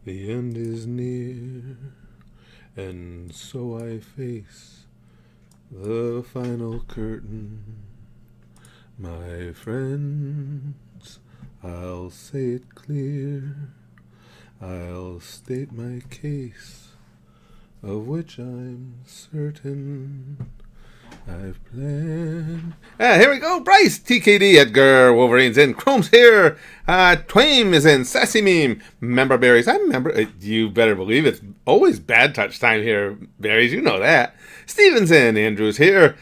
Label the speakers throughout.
Speaker 1: The end is near, and so I face the final curtain. My friends, I'll say it clear. I'll state my case, of which I'm certain. I've planned. Here we go. Bryce, TKD, Edgar, Wolverine's in. Chrome's here. Twain is in. Sassy Meme. Member Berries. I remember. You better believe it's always bad touch time here, Berries. You know that. Steven's in. Andrew's here.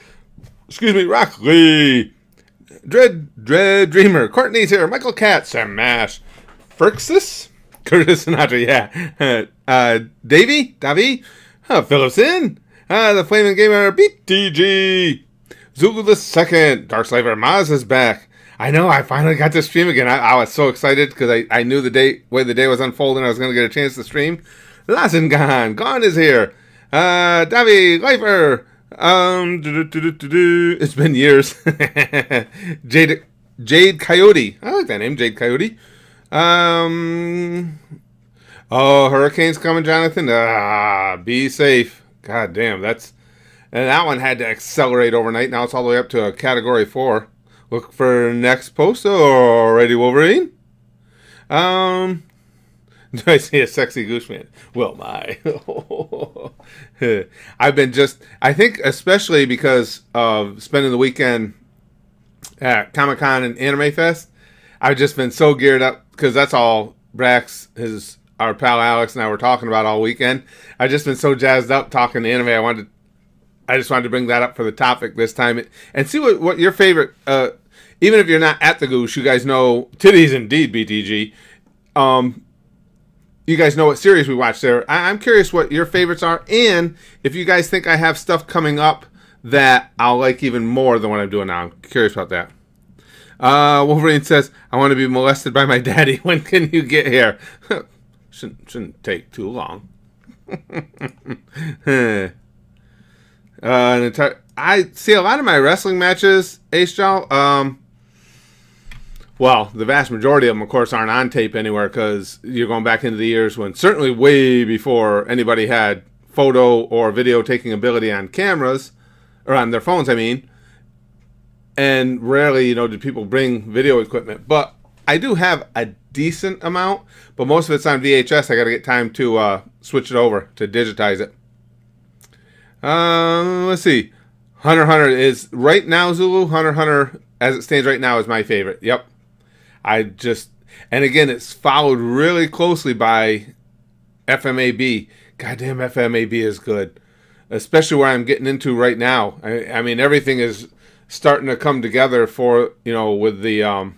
Speaker 1: Excuse me, Rock Lee. Dread Dreamer. Courtney's here. Michael Katz. Sam Mash. Ferxus. Curtis Sinatra, yeah. Davy. Phillips in. The Flaming Gamer, BTG. Zulu the Second. Dark Slaver Maz is back. I know, I finally got to stream again. I was so excited because I knew the way the day was unfolding, I was going to get a chance to stream. Lazengan. Gone is here. Davy Leifer. It's been years. Jade Coyote. I like that name, Jade Coyote. Hurricane's coming, Jonathan. Be safe. God damn, and that one had to accelerate overnight. Now it's all the way up to a category 4. Look for next post. Alrighty, Wolverine. Do I see a sexy Goosh man? Well, my. I think especially because of spending the weekend at Comic-Con and Anime Fest, I've just been so geared up because that's all Brax, our pal Alex, and I were talking about all weekend. I've just been so jazzed up talking anime. I just wanted to bring that up for the topic this time and see what your favorite. Even if you're not at the Goosh, you guys know titties indeed, BTG. You guys know what series we watch there. I'm curious what your favorites are, and if you guys think I have stuff coming up that I'll like even more than what I'm doing now. I'm curious about that. Wolverine says, "I want to be molested by my daddy. When can you get here?" Shouldn't take too long. I see a lot of my wrestling matches, Ace Jowl. Well, the vast majority of them, of course, aren't on tape anywhere because you're going back into the years when, certainly way before anybody had photo or video taking ability on cameras, or on their phones, I mean. And rarely, did people bring video equipment. But I do have a decent amount, but most of it's on VHS. I got to get time to switch it over to digitize it. Let's see. Hunter x Hunter is right now, Zulu. Hunter x Hunter, as it stands right now, is my favorite. Yep. And again, it's followed really closely by FMAB. Goddamn, FMAB is good, especially where I'm getting into right now. I mean, everything is starting to come together for with the I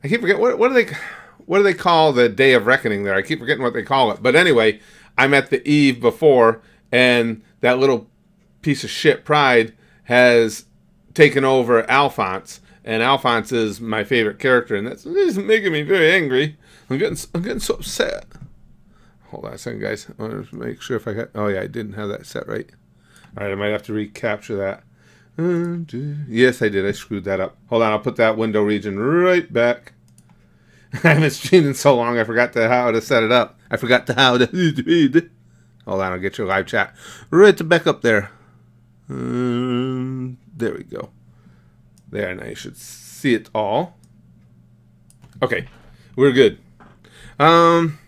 Speaker 1: keep forgetting what do they call the Day of Reckoning there? I keep forgetting what they call it. But anyway, I'm at the eve before, and that little piece of shit Pride has taken over Alphonse, and Alphonse is my favorite character, and that's making me very angry. I'm getting so upset. Hold on a second, guys. I want to make sure if I got. Oh yeah, I didn't have that set right. All right, I might have to recapture that. Yes, I did. I screwed that up. Hold on, I'll put that window region right back. I haven't streamed in so long, I forgot how to set it up. I forgot how to... Hold on, I'll get your live chat right back up there. There we go. There, now you should see it all. Okay, we're good. JoJo,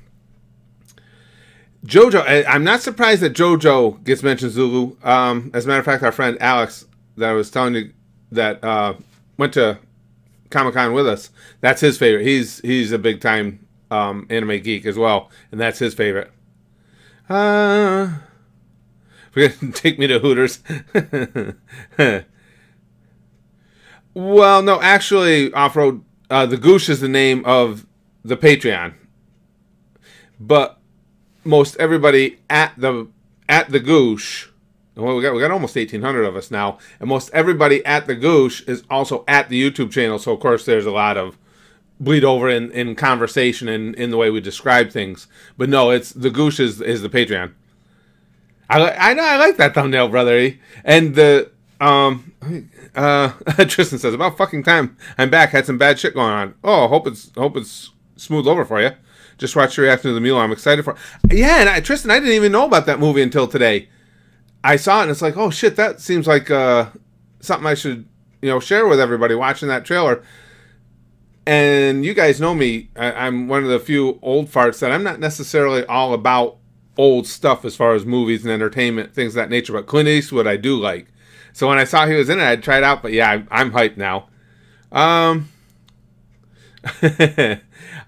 Speaker 1: I'm not surprised that JoJo gets mentioned, Zulu. As a matter of fact, our friend Alex, that I was telling you, that went to Comic-Con with us, that's his favorite. He's a big time anime geek as well, and that's his favorite. Take me to Hooters. Well, no, actually, Off-Road, the Goosh is the name of the Patreon, but most everybody at the Goosh. Well, we got almost 1,800 of us now, and most everybody at the Goosh is also at the YouTube channel. So of course, there's a lot of bleed over in conversation and in the way we describe things. But no, it's the Goosh is the Patreon. I know I like that thumbnail, brother. And the Tristan says, about fucking time I'm back. Had some bad shit going on. Oh, hope it's smooth over for you. Just watched your reaction to the Mule. I'm excited for it. Yeah, and Tristan, I didn't even know about that movie until today. I saw it and it's like, oh shit, that seems like something I should, share with everybody watching that trailer. And you guys know me. I'm one of the few old farts that I'm not necessarily all about old stuff as far as movies and entertainment, things of that nature. But Clint Eastwood, I do like. So when I saw he was in it, I'd try it out. But yeah, I'm hyped now.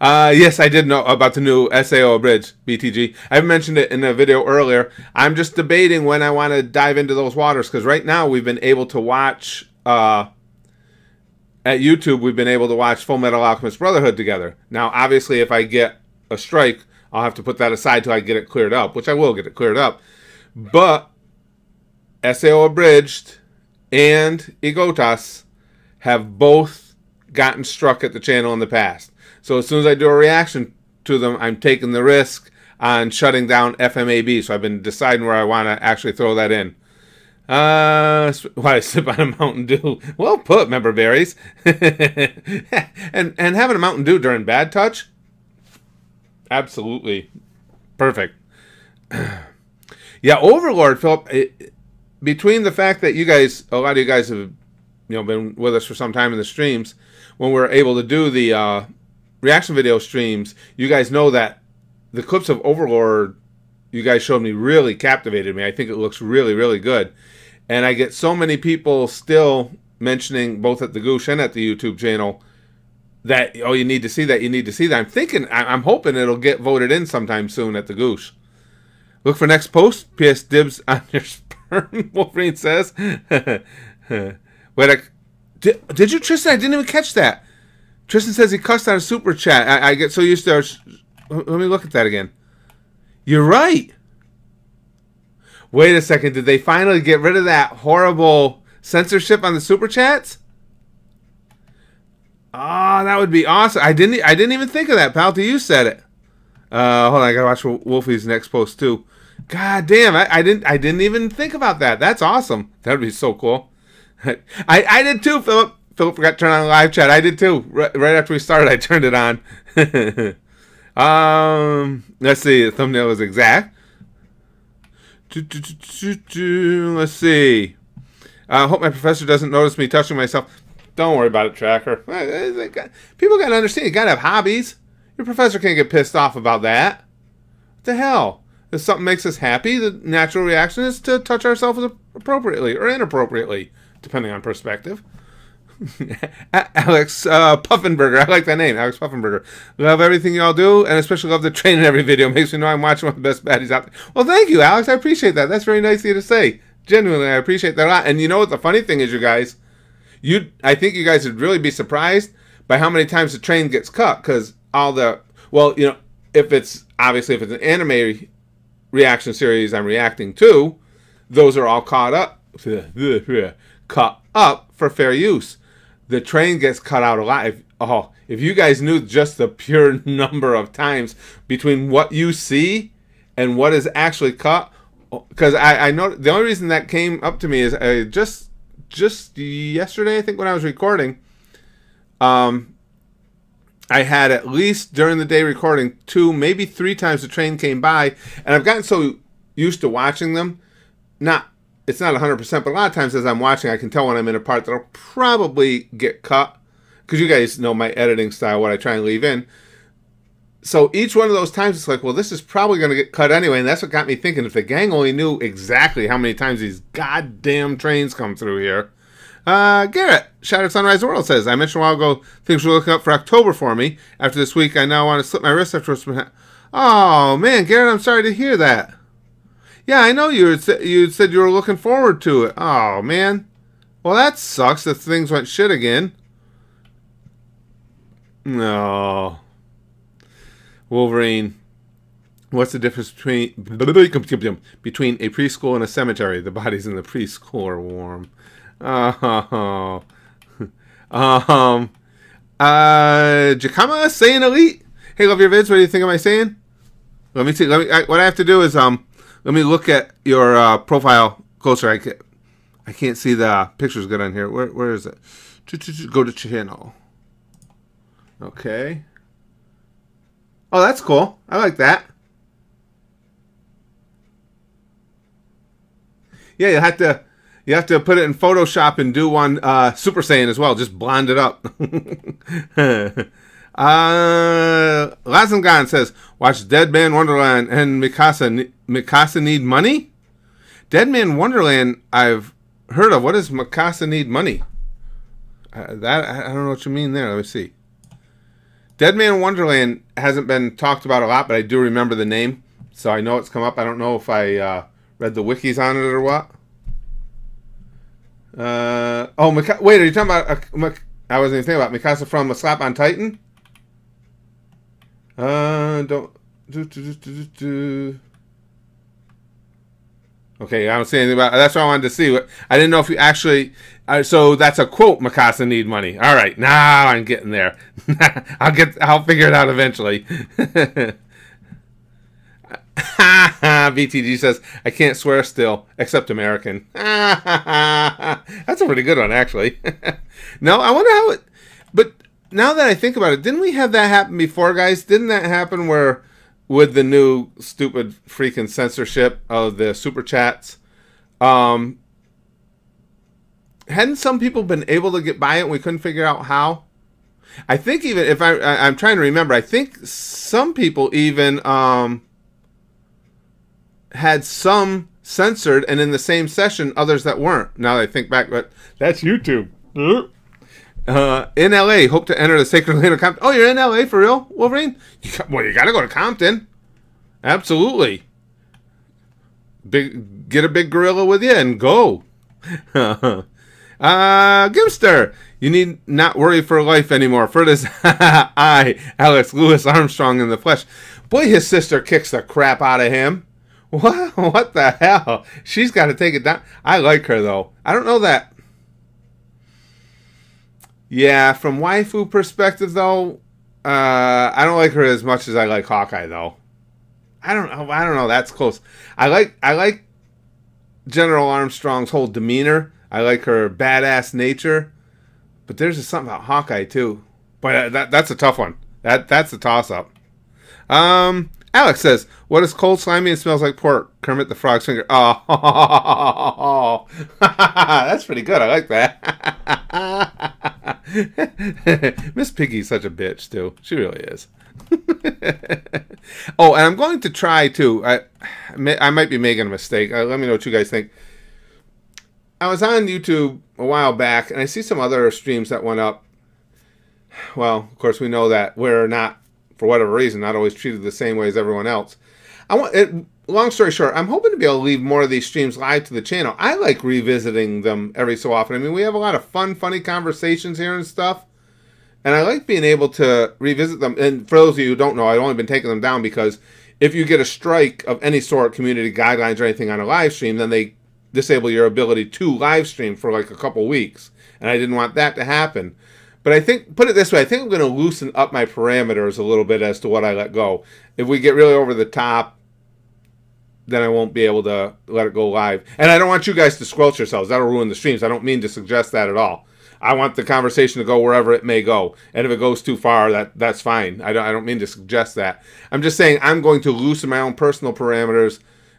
Speaker 1: Yes, I did know about the new SAO Abridged, BTG. I mentioned it in a video earlier. I'm just debating when I want to dive into those waters, because right now we've been able to watch, at YouTube, we've been able to watch Full Metal Alchemist Brotherhood together. Now, obviously, if I get a strike, I'll have to put that aside till I get it cleared up, which I will get it cleared up. But SAO Abridged and Igotas have both gotten struck at the channel in the past. So as soon as I do a reaction to them, I'm taking the risk on shutting down FMAB. So I've been deciding where I want to actually throw that in. Why I sip on a Mountain Dew? Well put, member berries. and having a Mountain Dew during Bad Touch, absolutely perfect. Yeah, Overlord, Philip. Between the fact that you guys, a lot of you guys have, been with us for some time in the streams, when we're able to do the reaction video streams, you guys know that the clips of Overlord you guys showed me really captivated me. I think it looks really, really good. And I get so many people still mentioning, both at the Goosh and at the YouTube channel, that, oh, you need to see that, you need to see that. I'm hoping it'll get voted in sometime soon at the Goosh. Look for next post. PS dibs on your sperm, Wolverine says. Wait, did you, Tristan? I didn't even catch that. Tristan says he cussed on a super chat. I get so used to... Let me look at that again. You're right. Wait a second. Did they finally get rid of that horrible censorship on the super chats? Oh, that would be awesome. I didn't even think of that, pal, till you said it. Hold on, I gotta watch Wolfie's next post too. God damn, I didn't even think about that. That's awesome. That would be so cool. I did too, Philip. Philip forgot to turn on live chat. I did too. Right after we started, I turned it on. Let's see. The thumbnail is exact. Let's see. I hope my professor doesn't notice me touching myself. Don't worry about it, Tracker. People gotta understand. You gotta have hobbies. Your professor can't get pissed off about that. What the hell? If something makes us happy, the natural reaction is to touch ourselves appropriately or inappropriately, depending on perspective. Alex Puffenberger. I like that name, Alex Puffenberger. Love everything y'all do, and especially love the train in every video. Makes me know I'm watching one of the best baddies out there. Well, thank you, Alex. I appreciate that. That's very nice of you to say. Genuinely, I appreciate that a lot. And you know what the funny thing is, you guys? I think you guys would really be surprised by how many times the train gets cut, because all the... Well, if it's an anime reaction series I'm reacting to, those are all cut up for fair use. The train gets cut out a lot. If you guys knew just the pure number of times between what you see and what is actually cut, because I know the only reason that came up to me is just yesterday, I think, when I was recording, I had at least during the day recording 2, maybe 3 times the train came by, and I've gotten so used to watching them. It's not 100%, but a lot of times as I'm watching, I can tell when I'm in a part that'll probably get cut, because you guys know my editing style, what I try and leave in. So each one of those times, it's like, well, this is probably going to get cut anyway, and that's what got me thinking, if the gang only knew exactly how many times these goddamn trains come through here. Garrett, Shattered Sunrise World says, I mentioned a while ago things were looking up for October for me. After this week, I now want to slip my wrist after it's been... Oh, man, Garrett, I'm sorry to hear that. Yeah, I know you said you were looking forward to it. Oh, man. Well, that sucks that things went shit again. No. Wolverine. What's the difference between a preschool and a cemetery? The bodies in the preschool are warm. Oh. Jakama saying elite. Hey, love your vids. What do you think of my saying? Let me see. What I have to do is let me look at your profile closer. I can't see the pictures good on here. Where is it? Go to channel. Okay. Oh, that's cool. I like that. Yeah, you have to put it in Photoshop and do one Super Saiyan as well. Just blonde it up. Lagann says, watch Deadman Wonderland and Mikasa Need Money? Deadman Wonderland I've heard of. What does Mikasa Need Money? That I don't know what you mean there. Let me see. Deadman Wonderland hasn't been talked about a lot, but I do remember the name, so I know it's come up. I don't know if I read the wikis on it or what. Wait, are you talking about? I wasn't even thinking about Mikasa from A Slap on Titan. Don't. Okay, I don't see anything about. That's what I wanted to see. I didn't know if you actually. So that's a quote. Mikasa need money. All right, now I'm getting there. I'll figure it out eventually. BTG says, I can't swear still, except American. That's a pretty good one, actually. No, I wonder how it... But now that I think about it, didn't we have that happen before, guys? Didn't that happen where, with the new stupid freaking censorship of the super chats, hadn't some people been able to get by it and we couldn't figure out how? I think even, if I'm trying to remember, I think some people even... had some censored, and in the same session, others that weren't. Now that I think back, but that's YouTube. In LA, hope to enter the Sacred Land of Compton. Oh, you're in LA for real, Wolverine? You got to go to Compton. Absolutely. Get a big gorilla with you and go. Gimster, you need not worry for life anymore. For this, I, Alex Lewis Armstrong in the flesh. Boy, his sister kicks the crap out of him. What the hell? She's got to take it down. I like her, though. I don't know that. Yeah, from waifu perspective, though, I don't like her as much as I like Hawkeye, though. I don't know. That's close. I like General Armstrong's whole demeanor. I like her badass nature. But there's just something about Hawkeye, too. But that's a tough one. That's a toss-up. Alex says, what is cold, slimy, and smells like pork? Kermit the Frog's finger. Oh, that's pretty good. I like that. Miss Piggy's such a bitch, too. She really is. Oh, and I'm going to try, too. I might be making a mistake. Let me know what you guys think. I was on YouTube a while back, and I see some other streams that went up. Well, of course, we know that we're not, for whatever reason, not always treated the same way as everyone else. Long story short, I'm hoping to be able to leave more of these streams live to the channel. I like revisiting them every so often. I mean, we have a lot of fun, funny conversations here and stuff. And I like being able to revisit them. And for those of you who don't know, I've only been taking them down because if you get a strike of any sort, community guidelines or anything on a live stream, then they disable your ability to live stream for like a couple weeks. And I didn't want that to happen. But I think, put it this way, I think I'm going to loosen up my parameters a little bit as to what I let go. If we get really over the top, then I won't be able to let it go live. And I don't want you guys to squelch yourselves. That'll ruin the streams. I don't mean to suggest that at all. I want the conversation to go wherever it may go. And if it goes too far, that's fine. I don't mean to suggest that. I'm just saying I'm going to loosen my own personal parameters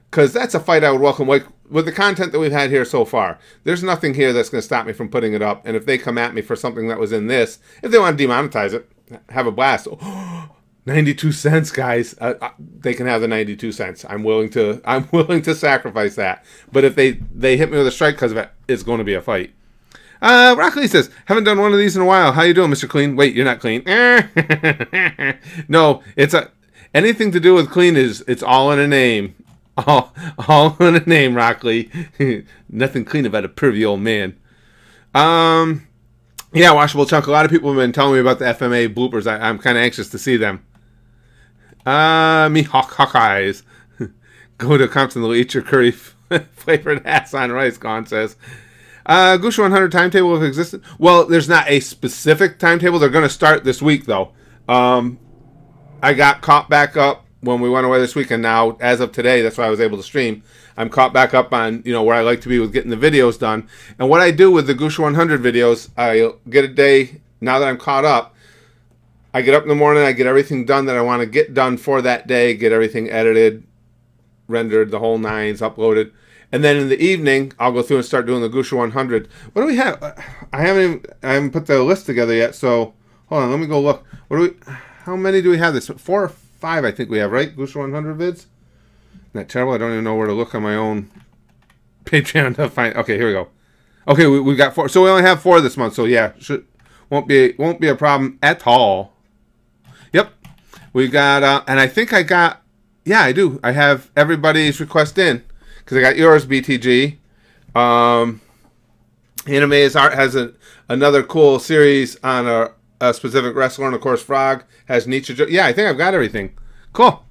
Speaker 1: because that's a fight I would welcome. Like with the content that we've had here so far, there's nothing here that's going to stop me from putting it up. And if they come at me for something that was in this, if they want to demonetize it, have a blast. Oh, 92 cents, guys. They can have the 92 cents. I'm willing to sacrifice that. But if they hit me with a strike because of it, it's going to be a fight. Rock Lee says, haven't done one of these in a while. How you doing, Mr. Clean? Wait, you're not clean. No, anything to do with clean it's all in a name. All in a name, Rock Lee. Nothing clean about a pervy old man. Yeah, Washable Chunk. A lot of people have been telling me about the FMA bloopers. I'm kind of anxious to see them. Hawkeyes. Go to Compton, they'll eat your curry flavored ass on rice, Gone says. Goosh 100 timetable if existed. Well, there's not a specific timetable. They're going to start this week, though. I got caught back up when we went away this week, and now, as of today, that's why I was able to stream. I'm caught back up on, where I like to be with getting the videos done. And what I do with the Goosh 100 videos, I get a day, now that I'm caught up, I get up in the morning, I get everything done that I want to get done for that day, get everything edited, rendered, the whole nines, uploaded. And then in the evening, I'll go through and start doing the Goosh 100. What do we have? I haven't put the list together yet, so hold on, let me go look. How many do we have this? 4 or 5, I think we have, right? Goosh 100 vids? Isn't that terrible? I don't even know where to look on my own Patreon to find. Okay, here we go. Okay, we got 4. So we only have 4 this month, so yeah, won't be a problem at all. Yep. We got, and I think I got, yeah, I do. I have everybody's request in. Because I got yours, BTG. Anime is Art has another cool series on a specific wrestler, and of course, Frog has Nietzsche. Yeah, I think I've got everything. Cool.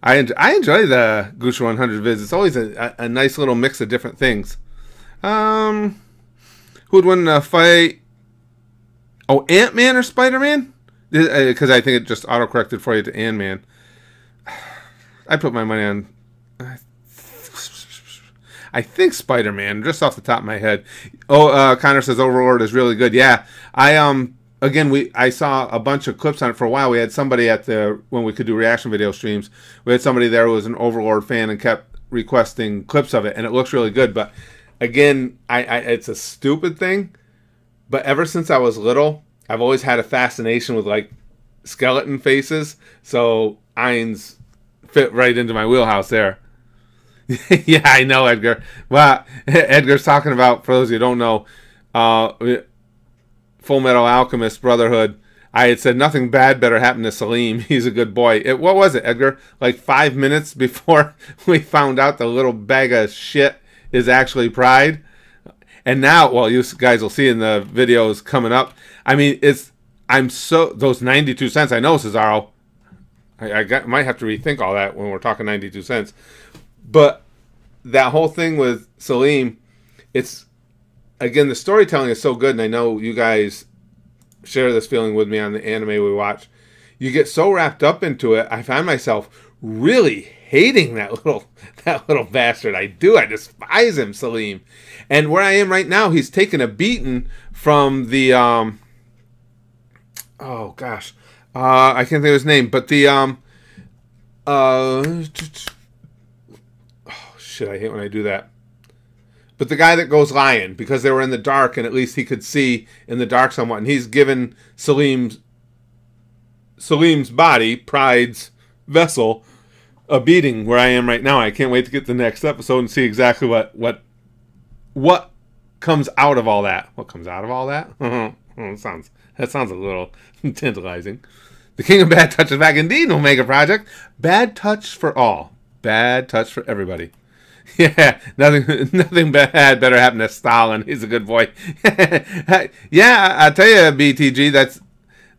Speaker 1: I enjoy the Goosh 100 vids. It's always a nice little mix of different things. Who would win the fight? Oh, Ant-Man or Spider-Man? Because I think it just auto-corrected for you to Ant-Man. I put my money on, I think Spider-Man, just off the top of my head. Connor says Overlord is really good. Yeah, I saw a bunch of clips on it for a while. We had somebody when we could do reaction video streams, we had somebody there who was an Overlord fan and kept requesting clips of it, and it looks really good. But again, it's a stupid thing, but ever since I was little, I've always had a fascination with like skeleton faces. So Ain's fit right into my wheelhouse there. Yeah, I know, Edgar. Well, Edgar's talking about, for those of you who don't know, Full Metal Alchemist Brotherhood. I had said nothing bad better happen to Salim. He's a good boy. What was it, Edgar? Like 5 minutes before we found out the little bag of shit is actually Pride. And now, well, you guys will see in the videos coming up. I mean, those 92 cents. I know, Cesaro. I might have to rethink all that when we're talking 92 cents. But that whole thing with Salim, it's, again, the storytelling is so good, and I know you guys share this feeling with me on the anime we watch. You get so wrapped up into it, I find myself really hating that little bastard. I do. I despise him, Salim. And where I am right now, he's taken a beating from the, oh gosh. I can't think of his name, but the oh shit, I hate when I do that. But the guy that goes lion, because they were in the dark, and at least he could see in the dark somewhat, and he's given Salim's body, Pride's vessel, a beating where I am right now. I can't wait to get to the next episode and see exactly what comes out of all that. What comes out of all that? That sounds a little tantalizing. The King of Bad Touch is back indeed, Omega Project. Bad touch for all. Bad touch for everybody. Yeah, nothing bad better happen to Stalin. He's a good boy. Yeah, I tell you, BTG,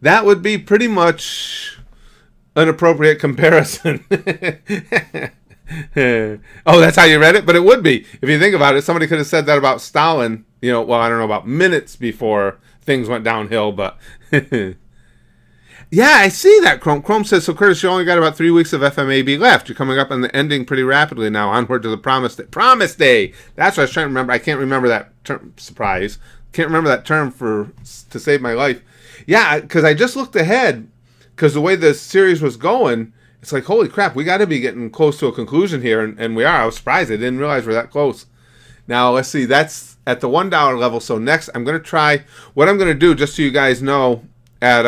Speaker 1: that would be pretty much an appropriate comparison. Oh, that's how you read it? But it would be. If you think about it, somebody could have said that about Stalin, well, I don't know, about minutes before things went downhill, but... Yeah, I see that, Chrome. Chrome says, so Curtis, you only got about 3 weeks of FMAB left. You're coming up on the ending pretty rapidly now. Onward to the Promise Day. Promise Day! That's what I was trying to remember. I can't remember that term. Surprise. Can't remember that term to save my life. Yeah, because I just looked ahead, because the way the series was going, it's like, holy crap, we got to be getting close to a conclusion here, and we are. I was surprised. I didn't realize we're that close. Now, let's see. That's at the $1 level. So next, I'm going to try, what I'm going to do, just so you guys know, at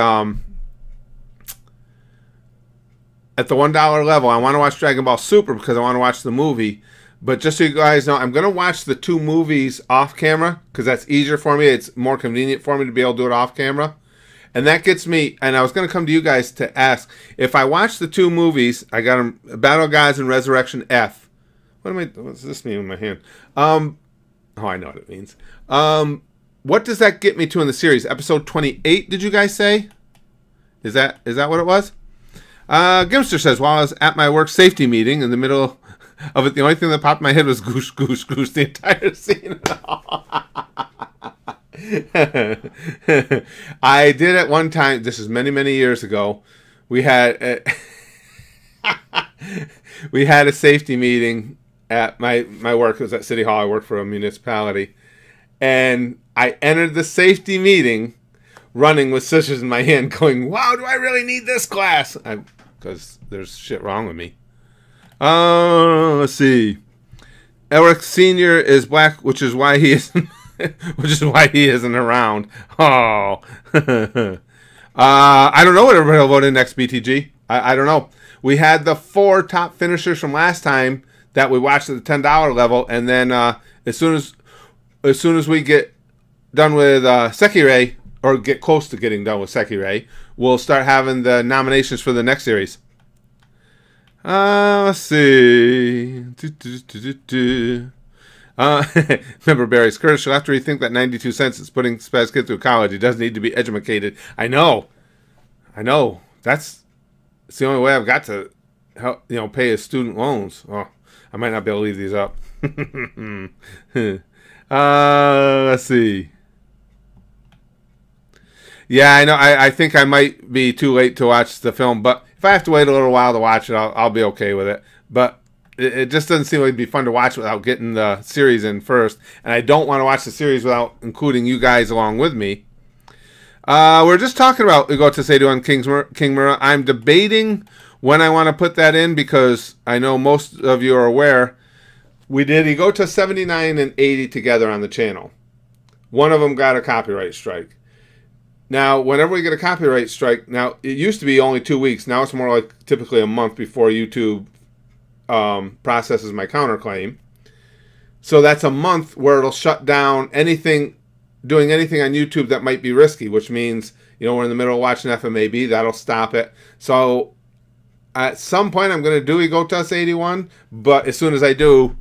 Speaker 1: the $1 level, I want to watch Dragon Ball Super because I want to watch the movie. But just so you guys know, I'm going to watch the 2 movies off camera because that's easier for me. It's more convenient for me to be able to do it off camera. And that gets me, and I was going to come to you guys to ask, if I watch the 2 movies, I got them, Battle Gods and Resurrection F. What's this mean in my hand? Oh, I know what it means. What does that get me to in the series? Episode 28, did you guys say? Is that what it was? Gimster says, while I was at my work safety meeting in the middle of it, the only thing that popped in my head was Goosh, Goosh, Goosh, the entire scene. I did at one time, this is many, many years ago, we had a safety meeting at my work. It was at City Hall. I worked for a municipality. And I entered the safety meeting running with scissors in my hand going, wow, do I really need this class? Because there's shit wrong with me. Let's see. Eric Sr. is black, which is why he isn't around. Oh. I don't know what everybody will vote in next, BTG. I don't know. We had the 4 top finishers from last time that we watched at the $10 level, and then as soon as we get done with Sekirei, or get close to getting done with Sekirei, we'll start having the nominations for the next series. Let's see. Remember Barry's Curtis, you'll have to rethink that 92 cents is putting Spaz Kid through college. He doesn't need to be educated. I know. That's the only way I've got to help, pay his student loans. Oh, I might not be able to leave these up. Let's see. Yeah, I know. I think I might be too late to watch the film, but if I have to wait a little while to watch it, I'll be okay with it. But it just doesn't seem like it'd be fun to watch without getting the series in first. And I don't want to watch the series without including you guys along with me. We're just talking about Igoto Seidu on King Mura. I'm debating when I want to put that in because I know most of you are aware we did Igoto 79 and 80 together on the channel. One of them got a copyright strike. Now, whenever we get a copyright strike, now it used to be only 2 weeks. Now it's more like typically a month before YouTube processes my counterclaim. So that's a month where it'll shut down doing anything on YouTube that might be risky, which means, we're in the middle of watching FMAB, that'll stop it. So at some point I'm going to do Igotas 81, but as soon as I do,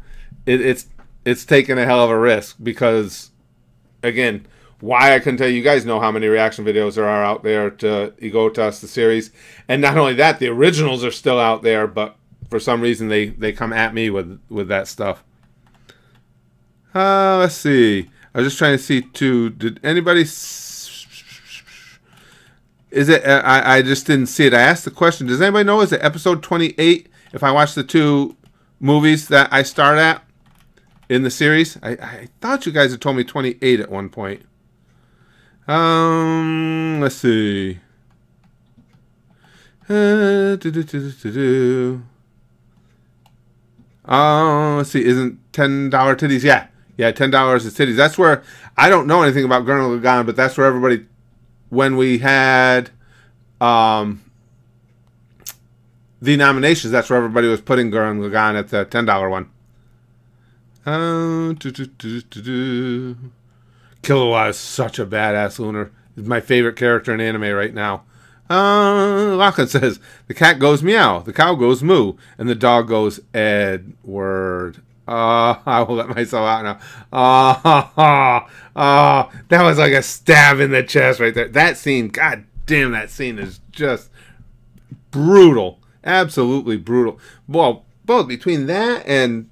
Speaker 1: it's taking a hell of a risk because, again, why I couldn't tell you guys know how many reaction videos there are out there to Igotas, the series. And not only that, the originals are still out there, but for some reason they come at me with that stuff. Let's see. I was just trying to see too. Did anybody? Is it? I just didn't see it. I asked the question. Does anybody know? Is it episode 28? If I watch the 2 movies that I start at in the series, I thought you guys had told me 28 at one point. Let's see. Let's see. Isn't $10 titties? Yeah, $10 is titties. That's where I don't know anything about Gurren Lagann, but that's where everybody, when we had the nominations, that's where everybody was putting Gurren Lagann at the $10 one. Killua is such a badass lunar. He's my favorite character in anime right now. Lachlan says, the cat goes meow, the cow goes moo, and the dog goes Edward. I will let myself out now. That was like a stab in the chest right there. That scene, god damn, that scene is just brutal. Absolutely brutal. Well, both between that and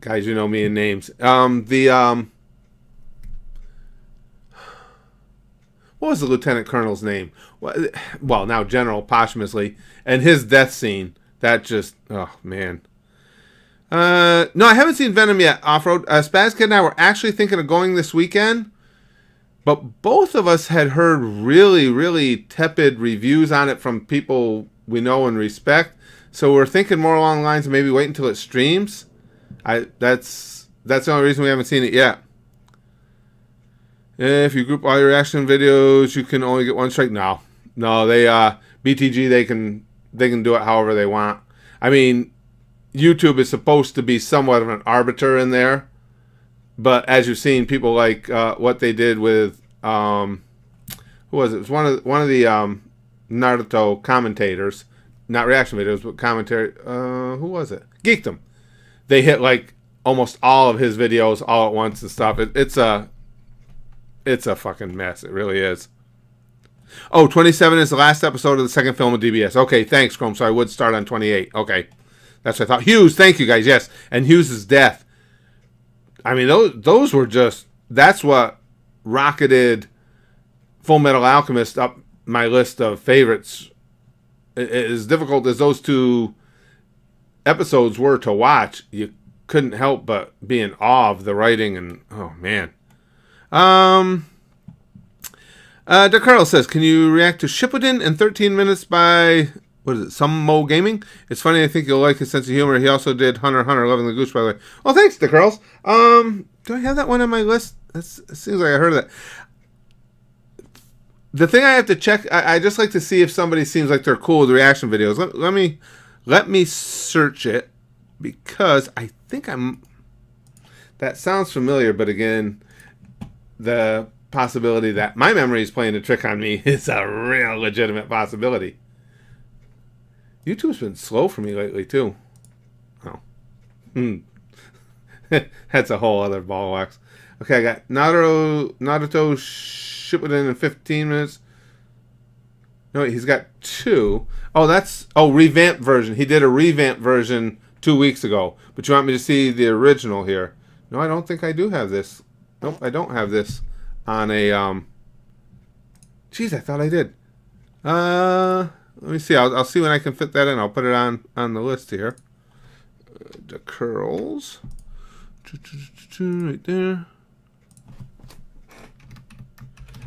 Speaker 1: guys, you know me in names. What was the lieutenant colonel's name? Well, now General posthumously, and his death scene. That just, oh man. No, I haven't seen Venom yet. Off-road. Spaz Kid and I were actually thinking of going this weekend, but both of us had heard really, really tepid reviews on it from people we know and respect. So we're thinking more along the lines of maybe wait until it streams. That's the only reason we haven't seen it yet. If you group all your reaction videos, you can only get one strike. No, they BTG they can do it however they want. I mean, YouTube is supposed to be somewhat of an arbiter in there, but as you've seen, people like what they did with who was it? It was one of the Naruto commentators, not reaction videos, but commentary. Who was it? Geekdom. They hit like almost all of his videos all at once and stuff. It's a fucking mess. It really is. Oh, 27 is the last episode of the second film of DBS. Okay, thanks, Chrome. So I would start on 28. Okay. That's what I thought. Hughes, thank you guys. Yes. And Hughes' death. I mean, those were just, that's what rocketed Full Metal Alchemist up my list of favorites. As difficult as those 2 episodes were to watch, you couldn't help but be in awe of the writing and, oh man. DeCarlo says, can you react to Shippuden in 13 minutes by, what is it, Some Mo Gaming? It's funny, I think you'll like his sense of humor. He also did Hunter x Hunter, Loving the Goosh, by the way. Well, thanks, DeCarlos. Do I have that one on my list? It seems like I heard of that. The thing I have to check, I just like to see if somebody seems like they're cool with reaction videos. Let me search it, because I think that sounds familiar, but again, the possibility that my memory is playing a trick on me is a real legitimate possibility. YouTube's been slow for me lately, too. Oh. That's a whole other ball of wax. Okay, I got Naruto Shippuden in 15 minutes. No, wait, he's got 2. Oh, revamped version. He did a revamped version 2 weeks ago. But you want me to see the original here? No, I don't think I do have this. Nope, I don't have this on a, Jeez, I thought I did. Let me see. I'll see when I can fit that in. I'll put it on the list here. The curls. Right there.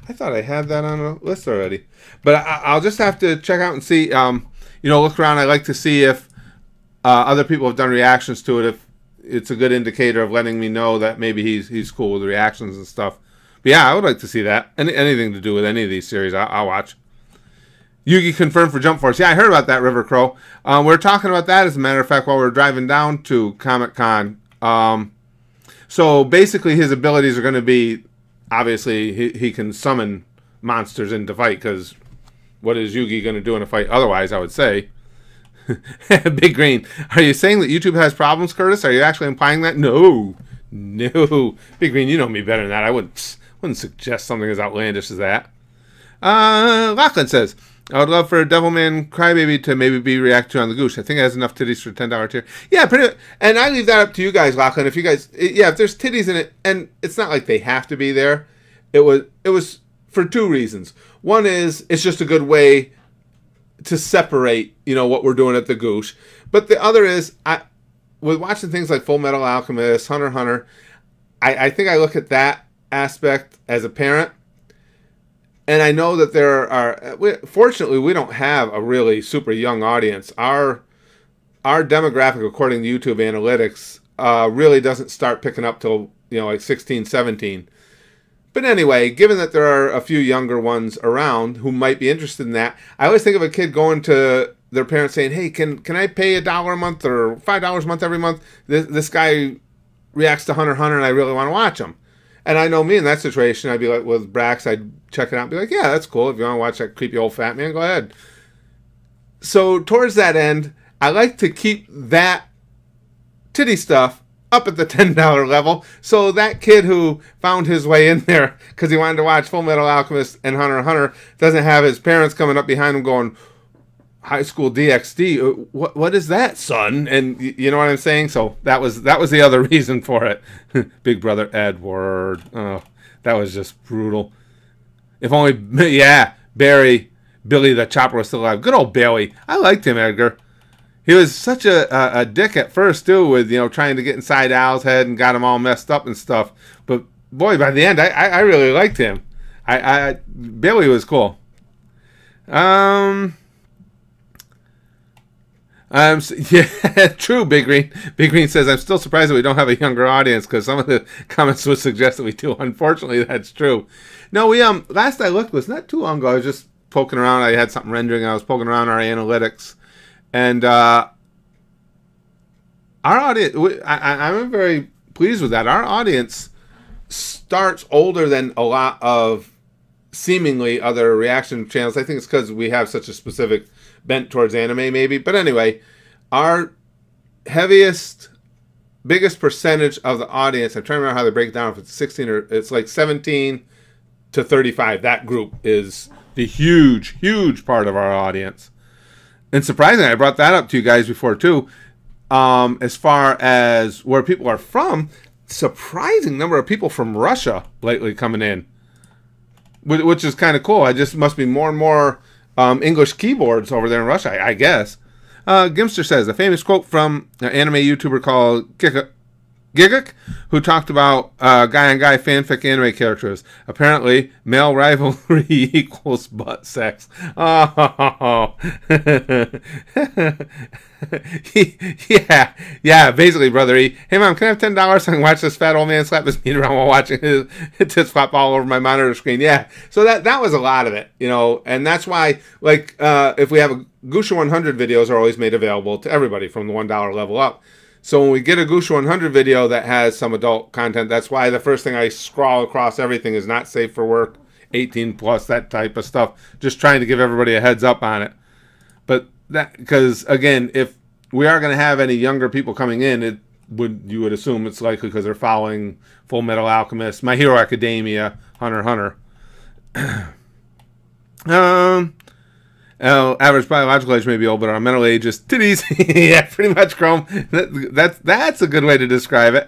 Speaker 1: I thought I had that on a list already. But I'll just have to check out and see, look around. I like to see if other people have done reactions to it, if it's a good indicator of letting me know that maybe he's cool with the reactions and stuff. But yeah, I would like to see that. Anything to do with any of these series, I'll watch. Yugi confirmed for Jump Force. Yeah, I heard about that, River Crow. We were talking about that, as a matter of fact, while we were driving down to Comic-Con. So basically his abilities are going to be, obviously, he can summon monsters into fight, because what is Yugi going to do in a fight otherwise, I would say. Big Green. Are you saying that YouTube has problems, Curtis? Are you actually implying that? No. Big Green, you know me better than that. I wouldn't suggest something as outlandish as that. Lachlan says, I would love for a Devilman Crybaby to maybe be reacted to on the Goosh. I think it has enough titties for $10 tier. Yeah, pretty. And I leave that up to you guys, Lachlan. If you guys, if there's titties in it, and it's not like they have to be there. It was for 2 reasons. One is it's just a good way to separate, what we're doing at the Goosh. But the other is, with watching things like Full Metal Alchemist, Hunter x Hunter, I think I look at that aspect as a parent. And I know that fortunately, we don't have a really super young audience. Our demographic, according to YouTube analytics, really doesn't start picking up till, like 16, 17. But anyway, given that there are a few younger ones around who might be interested in that, I always think of a kid going to their parents saying, hey, can I pay $1 a month or $5 a month every month? This guy reacts to Hunter x Hunter and I really want to watch him. And I know me in that situation, I'd be like, with Brax, I'd check it out and be like, yeah, that's cool. If you want to watch that creepy old fat man, go ahead. So towards that end, I like to keep that titty stuff up at the $10 level. So that kid who found his way in there because he wanted to watch Full Metal Alchemist and Hunter x Hunter doesn't have his parents coming up behind him going, High School DxD, what is that, son? And you know what I'm saying? So that was the other reason for it. Big Brother Edward. Oh, that was just brutal. If only, Billy the Chopper was still alive. Good old Billy. I liked him, Edgar. He was such a dick at first, too, with, trying to get inside Al's head and got him all messed up and stuff. But, boy, by the end, I really liked him. Billy was cool. True, Big Green. Big Green says, I'm still surprised that we don't have a younger audience, because some of the comments would suggest that we do. Unfortunately, that's true. No, we, last I looked was not too long ago. I was just poking around. I had something rendering. I was poking around our analytics. And our audience, I'm very pleased with that. Our audience starts older than a lot of seemingly other reaction channels. I think it's because we have such a specific bent towards anime, maybe. But anyway, our biggest percentage of the audience, I'm trying to remember how they break it down, if it's 16 or it's like 17 to 35. That group is the huge part of our audience. And surprisingly, I brought that up to you guys before too. As far as where people are from, surprising number of people from Russia lately coming in, which is kind of cool. I just must be more and more English keyboards over there in Russia, I guess. Gimster says, a famous quote from an anime YouTuber called Giguk, who talked about guy-on-guy fanfic anime characters. Apparently, male rivalry equals butt sex. Oh. yeah, basically, brother E. Hey, Mom, can I have $10 so I can watch this fat old man slap his meat around while watching his tits flop all over my monitor screen? Yeah, so that was a lot of it, you know, and that's why, like, if we have a Goosh 100 videos are always made available to everybody from the $1 level up. So when we get a Goosh 100 video that has some adult content, that's why the first thing I scroll across everything is not safe for work, 18 plus, that type of stuff. Just trying to give everybody a heads up on it. But that, because again, if we are going to have any younger people coming in, you would assume it's likely because they're following Full Metal Alchemist, My Hero Academia, Hunter x Hunter. Average biological age may be old, but our mental age is titties. Yeah, pretty much, Chrome. That's a good way to describe it.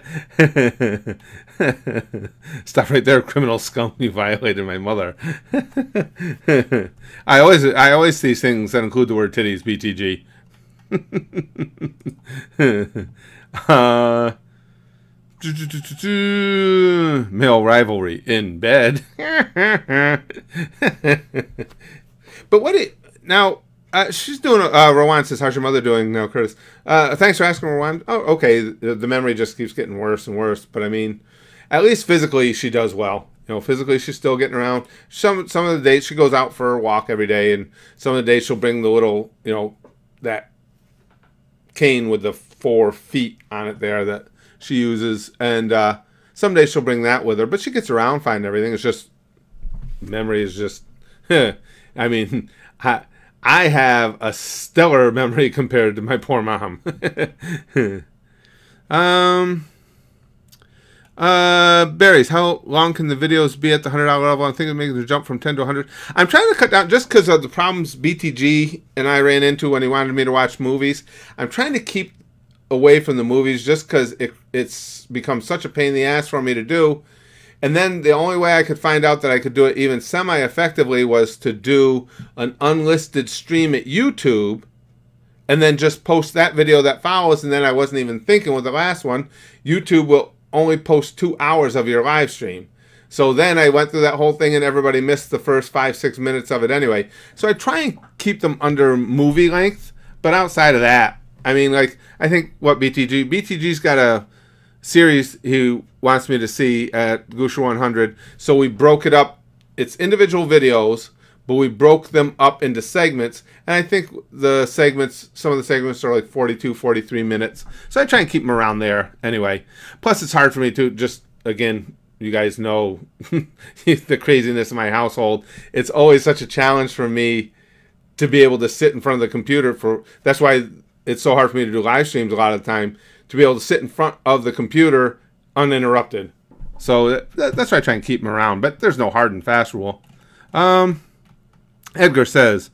Speaker 1: Stop right there, criminal scum! You violated my mother. I always see things that include the word titties. BTG. Male rivalry in bed. But now, she's doing, Rowan says, how's your mother doing now, Curtis? Thanks for asking, Rowan. Oh, okay, the memory just keeps getting worse and worse, but I mean, at least physically she does well. You know, physically she's still getting around. Some of the days she goes out for a walk every day, and some of the days she'll bring the little, you know, that cane with the 4 feet on it there that she uses, and some days she'll bring that with her, but she gets around fine and everything. It's just, memory is just, I mean, I have a stellar memory compared to my poor mom. Berries, how long can the videos be at the $100 level? I'm thinking of making the jump from 10 to 100. I'm trying to cut down, just because of the problems BTG and I ran into when he wanted me to watch movies. I'm trying to keep away from the movies just because it's become such a pain in the ass for me to do. And then the only way I could find out that I could do it even semi-effectively was to do an unlisted stream at YouTube and then just post that video that follows. And then I wasn't even thinking with the last one, YouTube will only post 2 hours of your live stream. So then I went through that whole thing and everybody missed the first 5-6 minutes of it anyway. So I try and keep them under movie length. But outside of that, I mean, like, I think what BTG's got a series he wants me to see at Goosh 100, so we broke it up. It's individual videos, but we broke them up into segments, and I think some of the segments are like 42, 43 minutes, so I try and keep them around there anyway. Plus, it's hard for me to just, again, you guys know the craziness of my household. It's always such a challenge for me to be able to sit in front of the computer that's why it's so hard for me to do live streams a lot of the time, to be able to sit in front of the computer uninterrupted. So that's why I try and keep them around. But there's no hard and fast rule. Edgar says,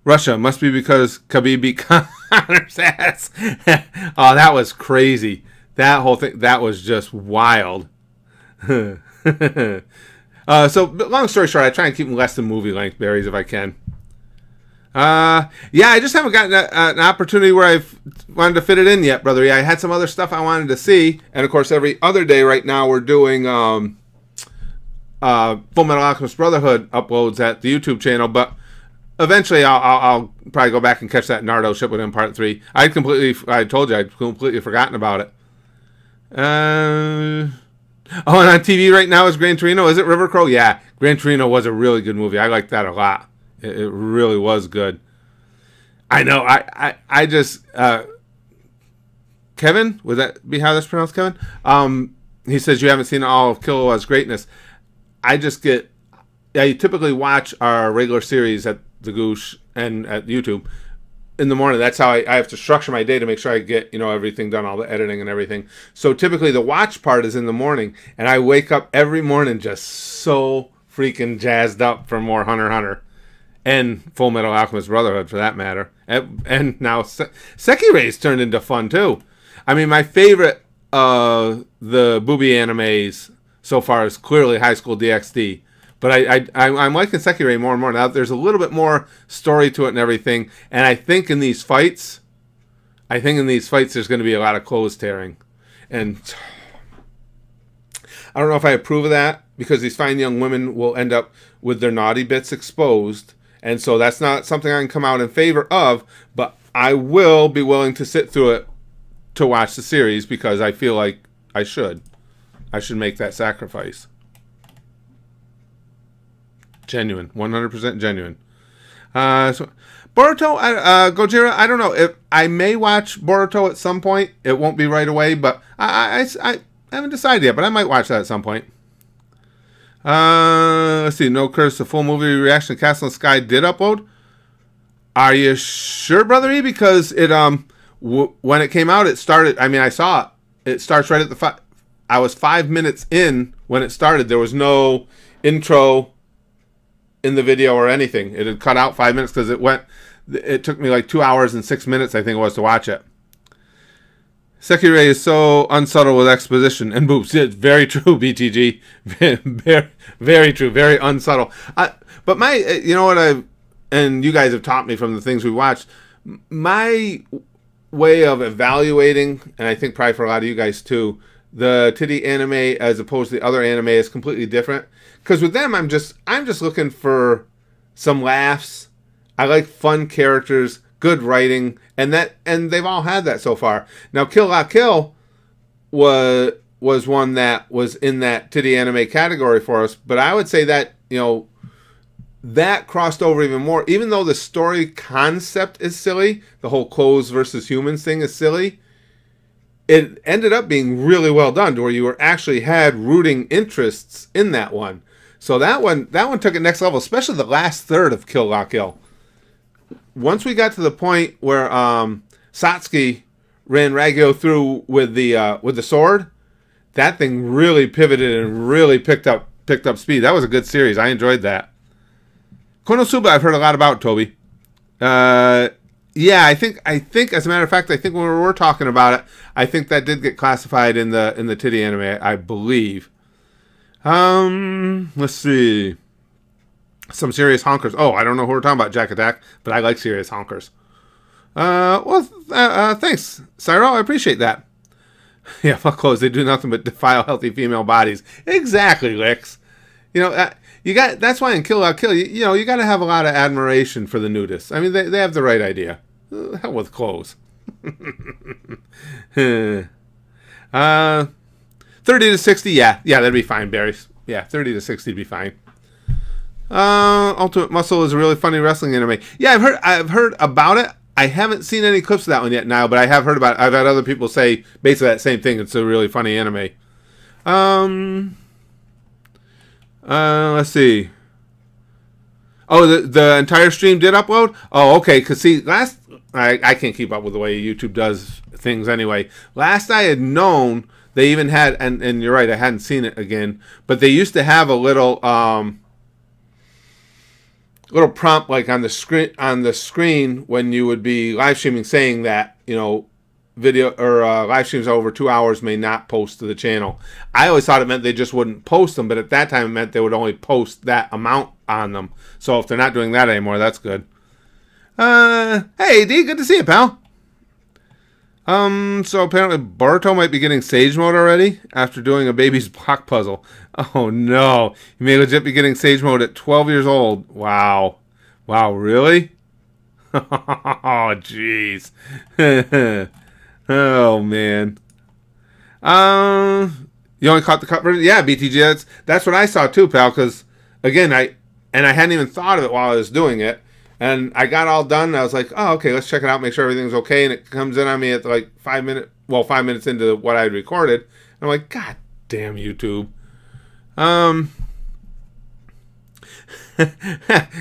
Speaker 1: Russia must be because Khabib beat Conor's ass. Oh, that was crazy. That whole thing, that was just wild. So, long story short, I try and keep them less than movie length, berries, if I can. Yeah, I just haven't gotten an opportunity where I've wanted to fit it in yet, brother. Yeah, I had some other stuff I wanted to see, and of course, every other day right now we're doing Full Metal Alchemist Brotherhood uploads at the YouTube channel. But eventually, I'll probably go back and catch that Naruto Shippuden Part 3. I told you I'd completely forgotten about it. And on TV right now is Gran Torino. Is it River Crow? Yeah, Gran Torino was a really good movie. I liked that a lot. It really was good. I know. I just Kevin, would that be how that's pronounced, Kevin? He says you haven't seen all of Killua's greatness. I you typically watch our regular series at the Goosh and at YouTube in the morning. That's how I have to structure my day to make sure I get, everything done, all the editing and everything. So typically the watch part is in the morning, and I wake up every morning just so freaking jazzed up for more Hunter x Hunter. And Full Metal Alchemist Brotherhood, for that matter. And now Sekirei's turned into fun, too. I mean, my favorite the booby animes so far is clearly High School DxD. But I'm liking Sekirei more and more. Now, there's a little bit more story to it and everything. And I think in these fights, there's going to be a lot of clothes tearing. And I don't know if I approve of that, because these fine young women will end up with their naughty bits exposed. And so that's not something I can come out in favor of, but I will be willing to sit through it to watch the series, because I feel like I should. I should make that sacrifice. Genuine. 100% genuine. So Boruto, Gojira, I don't know. If I may watch Boruto at some point. It won't be right away, but I haven't decided yet, but I might watch that at some point. Let's see. No Curse, the full movie reaction to Castle in the Sky did upload. Are you sure, Brother E? Because it when it came out, it started. I mean, I saw it. It starts right at the. I was 5 minutes in when it started. There was no intro in the video or anything. It had cut out 5 minutes because it took me like 2 hours and 6 minutes, I think it was, to watch it. Sekirei is so unsubtle with exposition and boobs. It's very true, BTG. Very, very true. Very unsubtle. But you know what and you guys have taught me from the things we watched, my way of evaluating, and I think probably for a lot of you guys too, the titty anime as opposed to the other anime is completely different. Because with them, I'm just looking for some laughs. I like fun characters, good writing, and they've all had that so far. Now, Kill La Kill was one that was in that titty anime category for us, but I would say that, you know, that crossed over even more. Even though the story concept is silly, the whole clothes versus humans thing is silly, it ended up being really well done, to where you actually had rooting interests in that one. So that one took it next level, especially the last third of Kill La Kill. Once we got to the point where Satsuki ran Ragyo through with the sword, that thing really pivoted and really picked up speed. That was a good series. I enjoyed that. Konosuba, I've heard a lot about, Toby. Yeah, I think as a matter of fact, I think when we were talking about it, I think that did get classified in the titty anime, I believe. Let's see. Some serious honkers. Oh, I don't know who we're talking about, Jack Attack, but I like serious honkers. Thanks, Cyro. I appreciate that. Yeah, fuck clothes. They do nothing but defile healthy female bodies. Exactly, Licks. You know, that's why in Kill La Kill, you know, you got to have a lot of admiration for the nudists. I mean, they have the right idea. Hell with clothes. 30 to 60, yeah, that'd be fine, Barry. Yeah, 30 to 60 would be fine. Ultimate Muscle is a really funny wrestling anime. Yeah, I've heard about it. I haven't seen any clips of that one yet now, but I have heard about it. I've had other people say basically that same thing. It's a really funny anime. Let's see. Oh, the entire stream did upload? Oh, okay. Because, see, I can't keep up with the way YouTube does things anyway. Last I had known, they even had, and you're right, I hadn't seen it again, but they used to have a little prompt like on the screen when you would be live streaming, saying that, you know, video or live streams over 2 hours may not post to the channel. I always thought it meant they just wouldn't post them, but at that time it meant they would only post that amount on them. So if they're not doing that anymore, that's good. Hey D, good to see you, pal. So apparently Boruto might be getting Sage Mode already after doing a baby's block puzzle. Oh no, he may legit be getting Sage Mode at 12 years old. Wow, really? Oh jeez. Oh man. You only caught the cut version? Yeah, BTG. That's what I saw too, pal. Because again, I hadn't even thought of it while I was doing it, and I got all done. And I was like, oh, okay, let's check it out, make sure everything's okay. And it comes in on me at like 5 minutes into what I had recorded. And I'm like, God damn YouTube.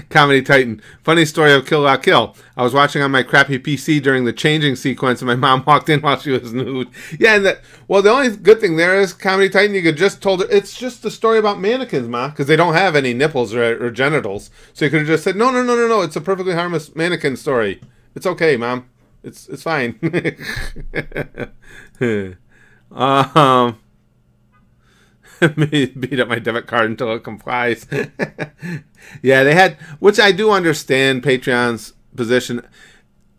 Speaker 1: Comedy Titan. Funny story of Kill La Kill. I was watching on my crappy PC during the changing sequence, and my mom walked in while she was nude. Yeah, and the only good thing there is, Comedy Titan, you could just told her it's just a story about mannequins, ma, because they don't have any nipples or genitals. So you could have just said, no, it's a perfectly harmless mannequin story. It's okay, mom. It's fine. Beat up my debit card until it complies. Yeah, they had, which I do understand Patreon's position.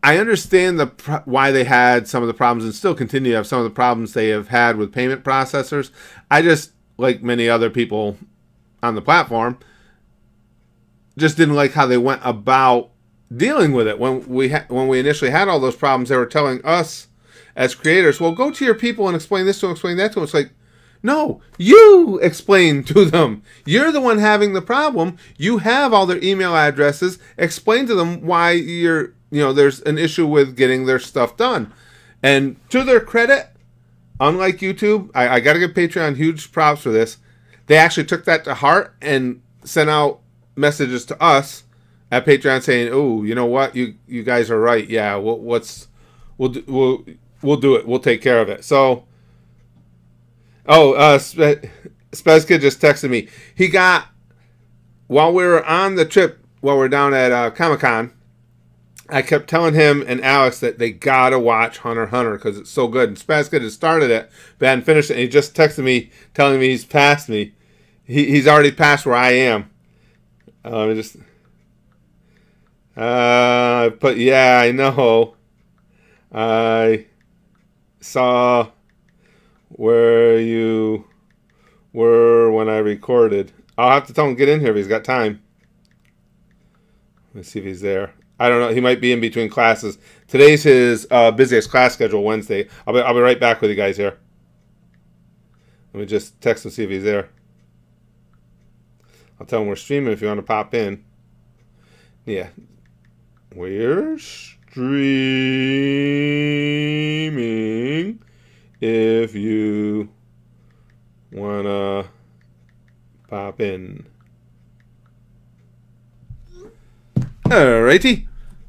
Speaker 1: I understand why they had some of the problems and still continue to have some of the problems they have had with payment processors. I just like many other people on the platform, just didn't like how they went about dealing with it. When we initially had all those problems, they were telling us as creators, well, go to your people and explain this to them, explain that to them. It's like, no, you explain to them. You're the one having the problem. You have all their email addresses. Explain to them why there's an issue with getting their stuff done. And to their credit, unlike YouTube, I got to give Patreon huge props for this. They actually took that to heart and sent out messages to us at Patreon saying, "Oh, you know what? You guys are right. Yeah, we'll do it. We'll take care of it." So, Spez Kid just texted me. He got, while we were on the trip, while we were down at Comic-Con, I kept telling him and Alex that they gotta watch Hunter x Hunter because it's so good. And Spaz Kid had started it, but hadn't finished it. And he just texted me telling me he's passed me. He's already passed where I am. But yeah, I know. I saw where you were when I recorded. I'll have to tell him to get in here if he's got time. Let's see if he's there. I don't know. He might be in between classes. Today's his busiest class schedule, Wednesday. I'll be right back with you guys here. Let me just text him, see if he's there. I'll tell him we're streaming if you want to pop in. Yeah. We're streaming if you want to pop in. Alrighty.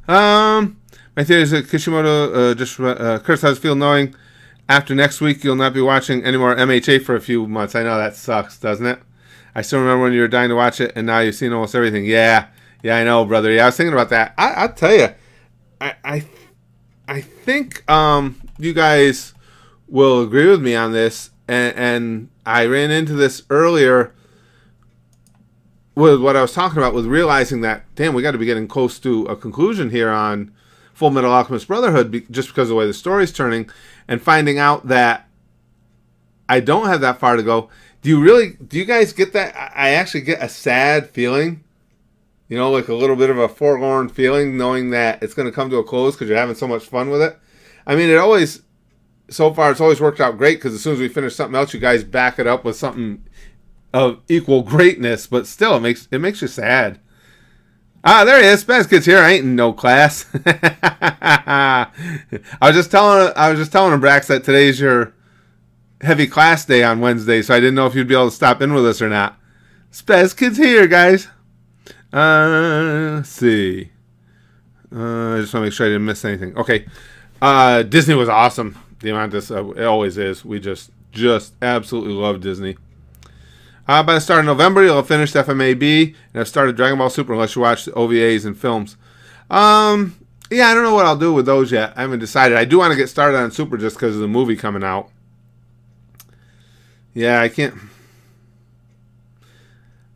Speaker 1: My theory is that Kishimoto just criticized Field knowing after next week you'll not be watching any more MHA for a few months. I know that sucks, doesn't it? I still remember when you were dying to watch it, and now you've seen almost everything. Yeah, I know, brother. Yeah, I was thinking about that. I'll tell you, I think you guys will agree with me on this, and I ran into this earlier with what I was talking about, with realizing that, damn, we got to be getting close to a conclusion here on Full Metal Alchemist Brotherhood, just because of the way the story's turning, and finding out that I don't have that far to go. Do you guys get that? I actually get a sad feeling, like a little bit of a forlorn feeling, knowing that it's going to come to a close because you're having so much fun with it. I mean, so far, it's always worked out great because as soon as we finish something else, you guys back it up with something of equal greatness, but still, it makes you sad. There he is. Best Kid's here. I ain't in no class. I was just telling him, Brax, that today's your heavy class day on Wednesday, so I didn't know if you'd be able to stop in with us or not. Spaz Kid's here, guys. Let's see. I just want to make sure I didn't miss anything. Okay. Disney was awesome. The amount of it always is. We just absolutely love Disney. By the start of November, you'll have finished FMAB and have started Dragon Ball Super unless you watch the OVAs and films. Yeah, I don't know what I'll do with those yet. I haven't decided. I do want to get started on Super just because of the movie coming out. Yeah, I can't.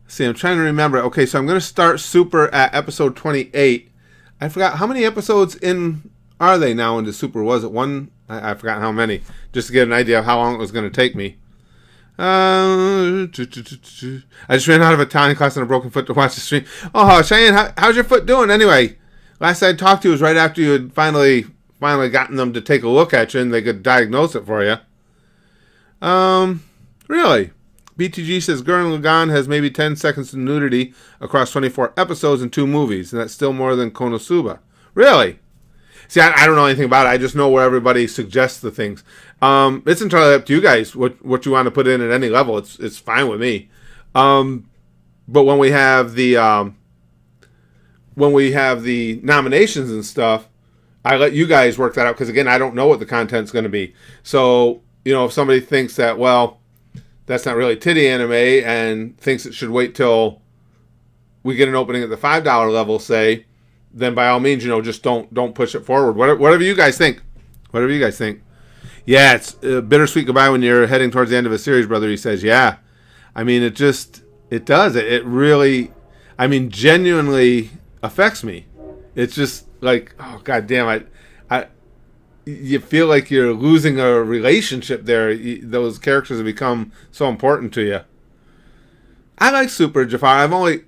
Speaker 1: See, I'm trying to remember. Okay, so I'm going to start Super at episode 28. I forgot how many episodes in are they now into Super. Was it one? I forgot how many. Just to get an idea of how long it was going to take me. I just ran out of Italian class on a broken foot to watch the stream. Oh, Cheyenne, how's your foot doing anyway? Last I talked to you was right after you had finally gotten them to take a look at you and they could diagnose it for you. Really? BTG says Gurren Lagann has maybe 10 seconds of nudity across 24 episodes and 2 movies, and that's still more than Konosuba. Really? See, I don't know anything about it. I just know where everybody suggests the things. It's entirely up to you guys what you want to put in at any level. It's fine with me. But when we have the nominations and stuff, I let you guys work that out because again, I don't know what the content's going to be. So if somebody thinks that that's not really titty anime and thinks it should wait till we get an opening at the $5 level, say, then by all means, just don't push it forward. Whatever you guys think. Whatever you guys think. Yeah, it's bittersweet goodbye when you're heading towards the end of a series, brother. He says, yeah. I mean, it does. It really, genuinely affects me. It's just like, oh, God damn, you feel like you're losing a relationship there. Those characters have become so important to you. I like Super Jafar. I've only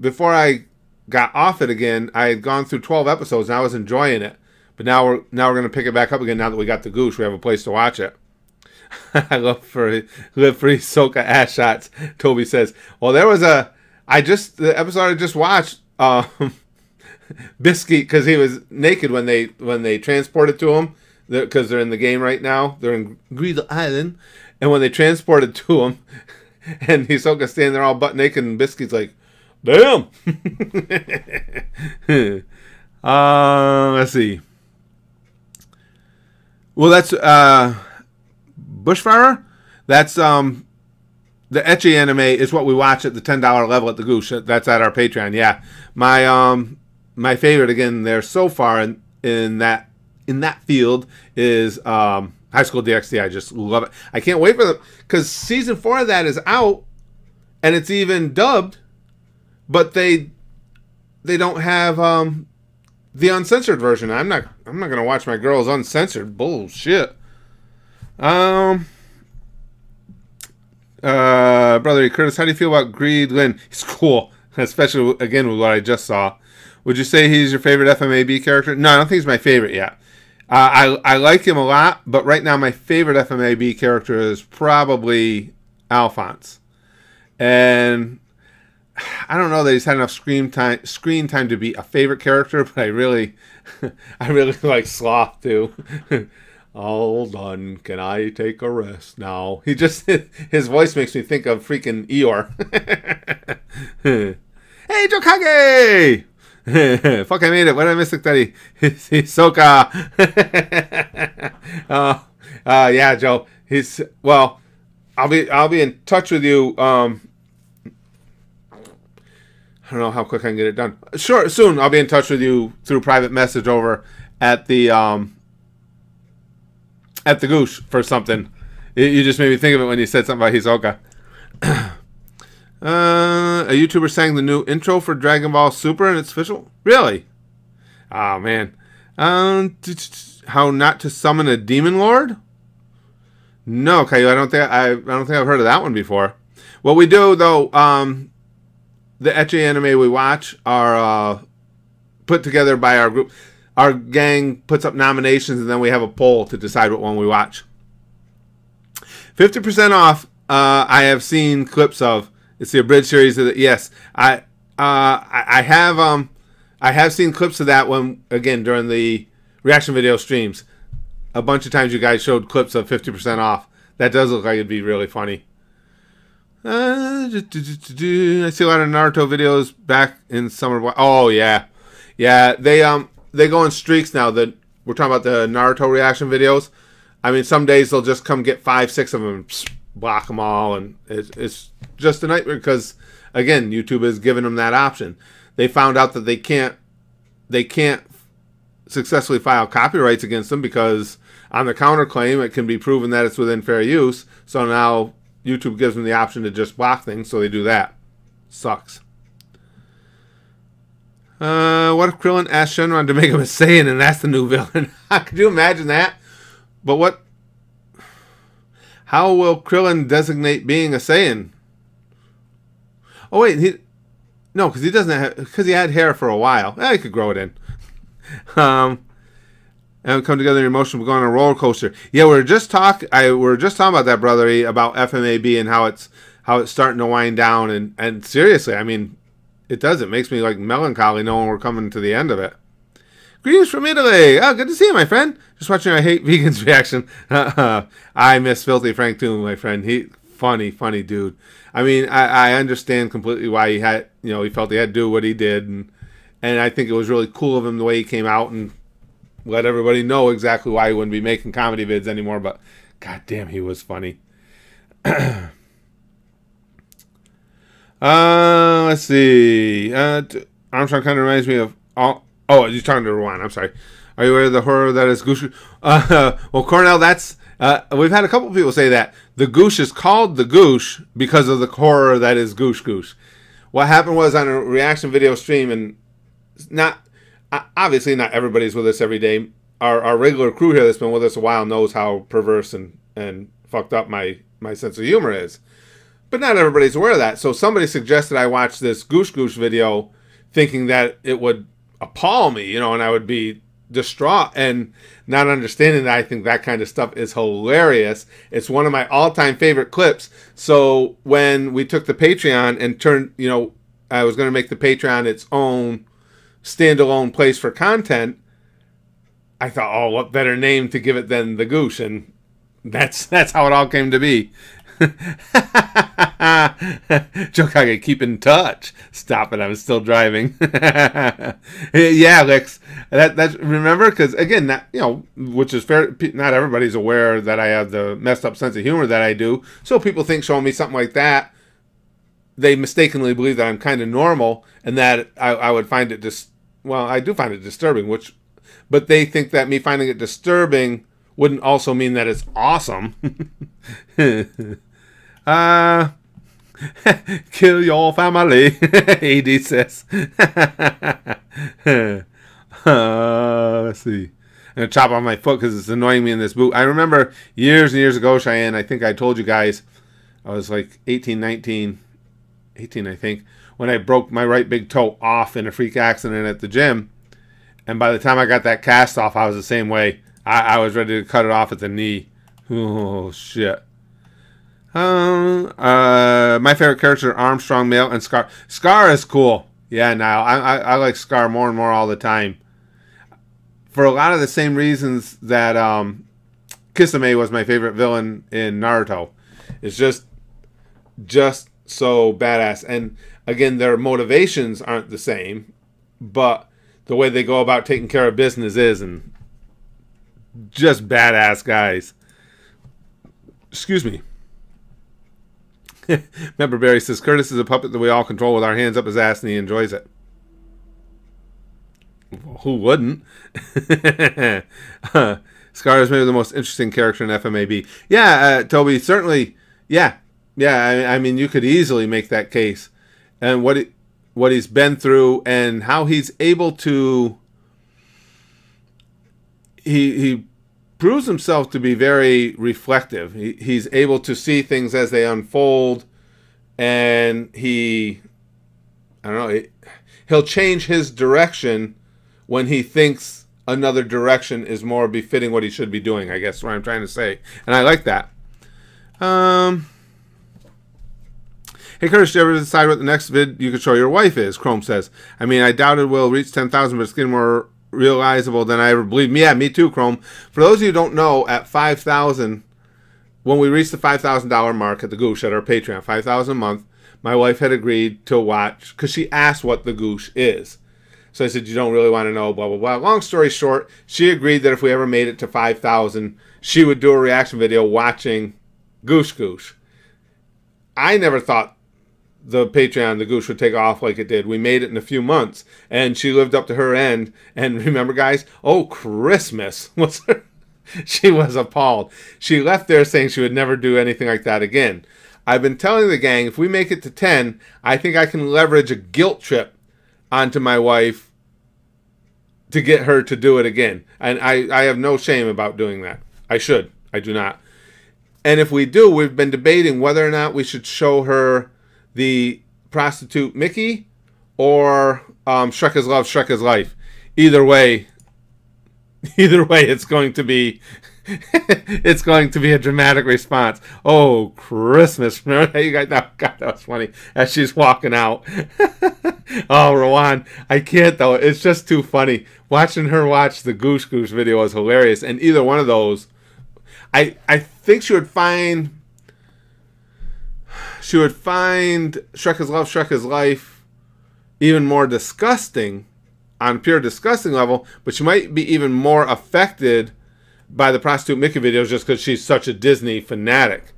Speaker 1: before I got off it again, I had gone through 12 episodes and I was enjoying it. But now we're gonna pick it back up again. Now that we got the Goosh, we have a place to watch it. I live for Hisoka ass shots. Toby says, "Well, there was the episode I just watched. Biscuit, because he was naked when they transported to him, because they're in the game right now. They're in Greed Island, and when they transported to him, and Hisoka standing there all butt naked, and Biscuit's like, damn." Let's see. Well, that's Bushfire. That's the Ecchi anime is what we watch at the $10 level at the Goosh. That's at our Patreon. Yeah, my favorite again there so far in that field is High School DxD. I just love it. I can't wait for them because season 4 of that is out and it's even dubbed, but they don't have the uncensored version. I'm not gonna watch my girls uncensored. Bullshit. Brother Curtis, how do you feel about Greed Lynn? He's cool, especially again with what I just saw. Would you say he's your favorite FMAB character? No, I don't think he's my favorite yet. I like him a lot, but right now my favorite FMAB character is probably Alphonse. And I don't know that he's had enough screen time to be a favorite character, but I really like Sloth too. All done. Can I take a rest now? His voice makes me think of freaking Eeyore. Hey, Jokage! Fuck, I made it. What did I miss? That Hisoka. Yeah, Joe. I'll be in touch with you. I don't know how quick I can get it done. Sure, soon. I'll be in touch with you through private message over at the Goosh for something. You just made me think of it when you said something about Hisoka. A YouTuber sang the new intro for Dragon Ball Super and it's official? Really? Oh, man. How not to summon a demon lord? No, Caillou, I don't think I've heard of that one before. What we do, though, the Ecchi anime we watch are put together by our group. Our gang puts up nominations, and then we have a poll to decide what one we watch. 50% off. I have seen clips of. It's the abridged series of the. Yes, I have seen clips of that one again during the reaction video streams. A bunch of times you guys showed clips of 50% off. That does look like it'd be really funny. I see a lot of Naruto videos back in summer. Oh yeah. They go in streaks now. That we're talking about the Naruto reaction videos. I mean, some days they'll just come get 5-6 of them, and block them all, and it's just a nightmare because again, YouTube is giving them that option. They found out that they can't successfully file copyrights against them because on the counterclaim it can be proven that it's within fair use. So now YouTube gives them the option to just block things, so they do that. Sucks. What if Krillin asked Shenron to make him a Saiyan and that's the new villain? Could you imagine that? But how will Krillin designate being a Saiyan? Oh wait, because he doesn't have, because he had hair for a while. He could grow it in. And come together in emotion, we're going on a roller coaster. Yeah, we were just talking about that, brother, about FMAB and how it's starting to wind down. And seriously, I mean, it does. It makes me like melancholy knowing we're coming to the end of it. Greetings from Italy. Oh, good to see you, my friend. Just watching I Hate Vegans reaction. I miss Filthy Frank too, my friend. He funny dude. I mean, I understand completely why he had, he felt he had to do what he did, and I think it was really cool of him the way he came out and let everybody know exactly why he wouldn't be making comedy vids anymore. But goddamn, he was funny. Let's see. Armstrong kind of reminds me of. Oh, you're talking to Rwan. I'm sorry. Are you aware of the horror that is Goosh? Well, Cornell, that's. We've had a couple of people say that the Goosh is called the Goosh because of the horror that is Goosh. What happened was on a reaction video stream, and obviously not everybody's with us every day. our regular crew here that's been with us a while knows how perverse and fucked up my sense of humor is. But not everybody's aware of that. So somebody suggested I watch this Goosh video thinking that it would appall me, and I would be distraught, and not understanding that I think that kind of stuff is hilarious. It's one of my all-time favorite clips. So when we took the Patreon and turned, I was going to make the Patreon its own standalone place for content, I thought, oh, what better name to give it than the Goosh, and that's how it all came to be. Joke, I can keep in touch. Stop it, I'm still driving. Yeah, Lex. That's remember, because again, that, which is fair. Not everybody's aware that I have the messed up sense of humor that I do. So people think showing me something like that, they mistakenly believe that I'm kind of normal, and that I would find it I do find it disturbing. But they think that me finding it disturbing wouldn't also mean that it's awesome. Kill your family, AD says. Let's see. I'm going to chop off my foot because it's annoying me in this boot. I remember years and years ago, Cheyenne, I think I told you guys, I was like 18, I think, when I broke my right big toe off in a freak accident at the gym. And by the time I got that cast off, I was the same way. I was ready to cut it off at the knee. Oh, shit. My favorite character, Armstrong, Male, and Scar. Scar is cool. Yeah, now I like Scar more and more all the time. For a lot of the same reasons that Kisame was my favorite villain in Naruto. It's just so badass. And again, their motivations aren't the same, but the way they go about taking care of business is, and just badass guys. Excuse me. Member Barry says, Curtis is a puppet that we all control with our hands up his ass, and he enjoys it. Well, who wouldn't? Scar is maybe the most interesting character in FMAB. Yeah, Toby, certainly. Yeah. I mean, you could easily make that case. And what he's been through, and how he's able to... He proves himself to be very reflective. He's able to see things as they unfold, and he'll change his direction when he thinks another direction is more befitting what he should be doing, I guess is what I'm trying to say. And I like that. Hey, Curtis, did you ever decide what the next vid you could show your wife is? Chrome says. I mean, I doubt it will reach 10,000, but it's getting more realizable than I ever believed. Yeah, me too, Chrome. For those of you who don't know, at 5,000, when we reached the $5,000 mark at the Goosh at our Patreon, 5,000 a month, my wife had agreed to watch, because she asked what the Goosh is. So I said, you don't really want to know, blah, blah, blah. Long story short, she agreed that if we ever made it to 5,000, she would do a reaction video watching Goosh. I never thought the Patreon, the Goosh, would take off like it did. We made it in a few months, and she lived up to her end. And remember, guys, Christmas was her. She was appalled. She left there saying she would never do anything like that again. I've been telling the gang, if we make it to 10, I think I can leverage a guilt trip onto my wife to get her to do it again. And I have no shame about doing that. I should. I do not. And if we do, we've been debating whether or not we should show her the prostitute Mickey or Shrek is Love, Shrek is Life. Either way, it's going to be a dramatic response. Oh, Christmas! Remember how you guys? God, that was funny. As she's walking out. Oh, Rowan, I can't though. It's just too funny. Watching her watch the Goosh video was hilarious, and either one of those, I think she would find Shrek is Love, Shrek is Life even more disgusting on a pure disgusting level, but she might be even more affected by the prostitute Mickey videos just because she's such a Disney fanatic.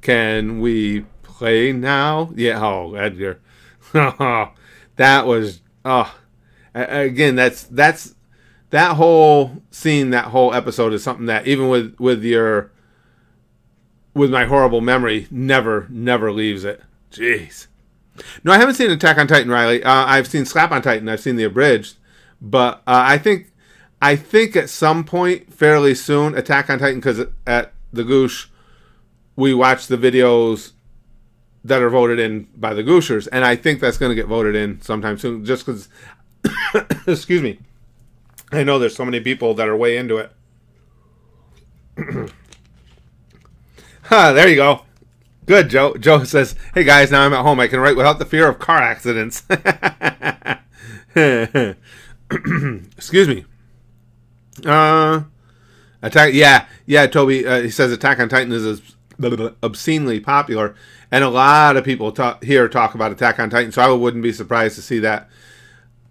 Speaker 1: Can we play now? Yeah. Oh, Edgar. That was again. That's that whole scene. That whole episode is something that even with my horrible memory, never leaves it. Jeez. No, I haven't seen Attack on Titan, Riley. I've seen Slap on Titan. I've seen the abridged. But I think I think at some point, fairly soon, Attack on Titan, because at the Goosh, we watch the videos that are voted in by the Gooshers, and I think that's going to get voted in sometime soon, just because, excuse me, I know there's so many people that are way into it. There you go. Good, Joe. Joe says, hey guys, now I'm at home. I can write without the fear of car accidents. Excuse me. Attack. Yeah, Toby. He says Attack on Titan is obscenely popular, and a lot of people talk about Attack on Titan. So I wouldn't be surprised to see that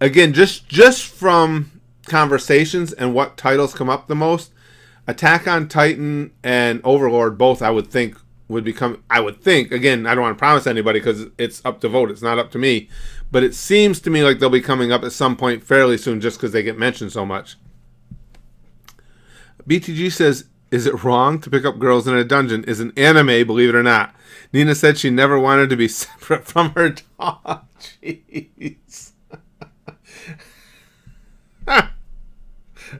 Speaker 1: again. Just from conversations and what titles come up the most, Attack on Titan and Overlord both I would think would become. I would think again. I don't want to promise anybody because it's up to vote. It's not up to me. But it seems to me like they'll be coming up at some point fairly soon, just because they get mentioned so much. BTG says, is it wrong to pick up girls in a dungeon? Is an anime, believe it or not. Nina said she never wanted to be separate from her dog. Jeez.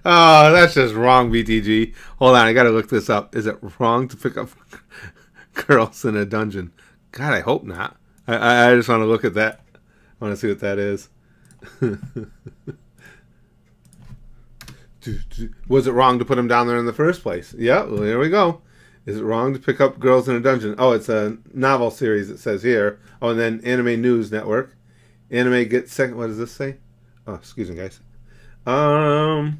Speaker 1: Oh, that's just wrong, BTG. Hold on, I gotta look this up. Is it wrong to pick up girls in a dungeon? God, I hope not. I just want to look at that. I want to see what that is. Was it wrong to put them down there in the first place? Yeah, well, there we go. Is it wrong to pick up girls in a dungeon? Oh, it's a novel series, it says here. Oh, and then Anime News Network. Anime gets second. What does this say? Oh, excuse me, guys. And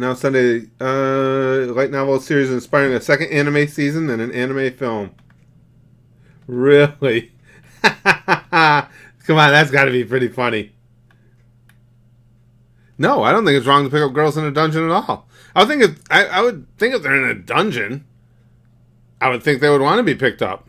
Speaker 1: now Sunday, light novel series inspiring a second anime season and an anime film. Really? Come on, that's got to be pretty funny. No, I don't think it's wrong to pick up girls in a dungeon at all. I would think if they're in a dungeon, I would think they would want to be picked up.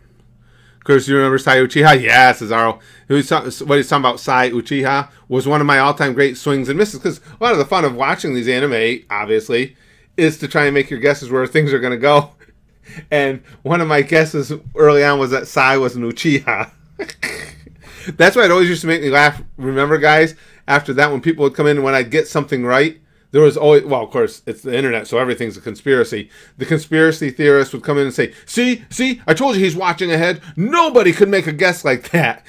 Speaker 1: Of course, you remember Sai Uchiha? Yeah, Cesaro. What he's talking about, Sai Uchiha, was one of my all-time great swings and misses. Because a lot of the fun of watching these anime, obviously, is to try and make your guesses where things are going to go. And one of my guesses early on was that Sai was an Uchiha. That's why it always used to make me laugh. Remember, guys, after that, when people would come in, when I'd get something right, there was always, well, of course, it's the internet, so everything's a conspiracy. The conspiracy theorists would come in and say, see, I told you he's watching ahead. Nobody could make a guess like that.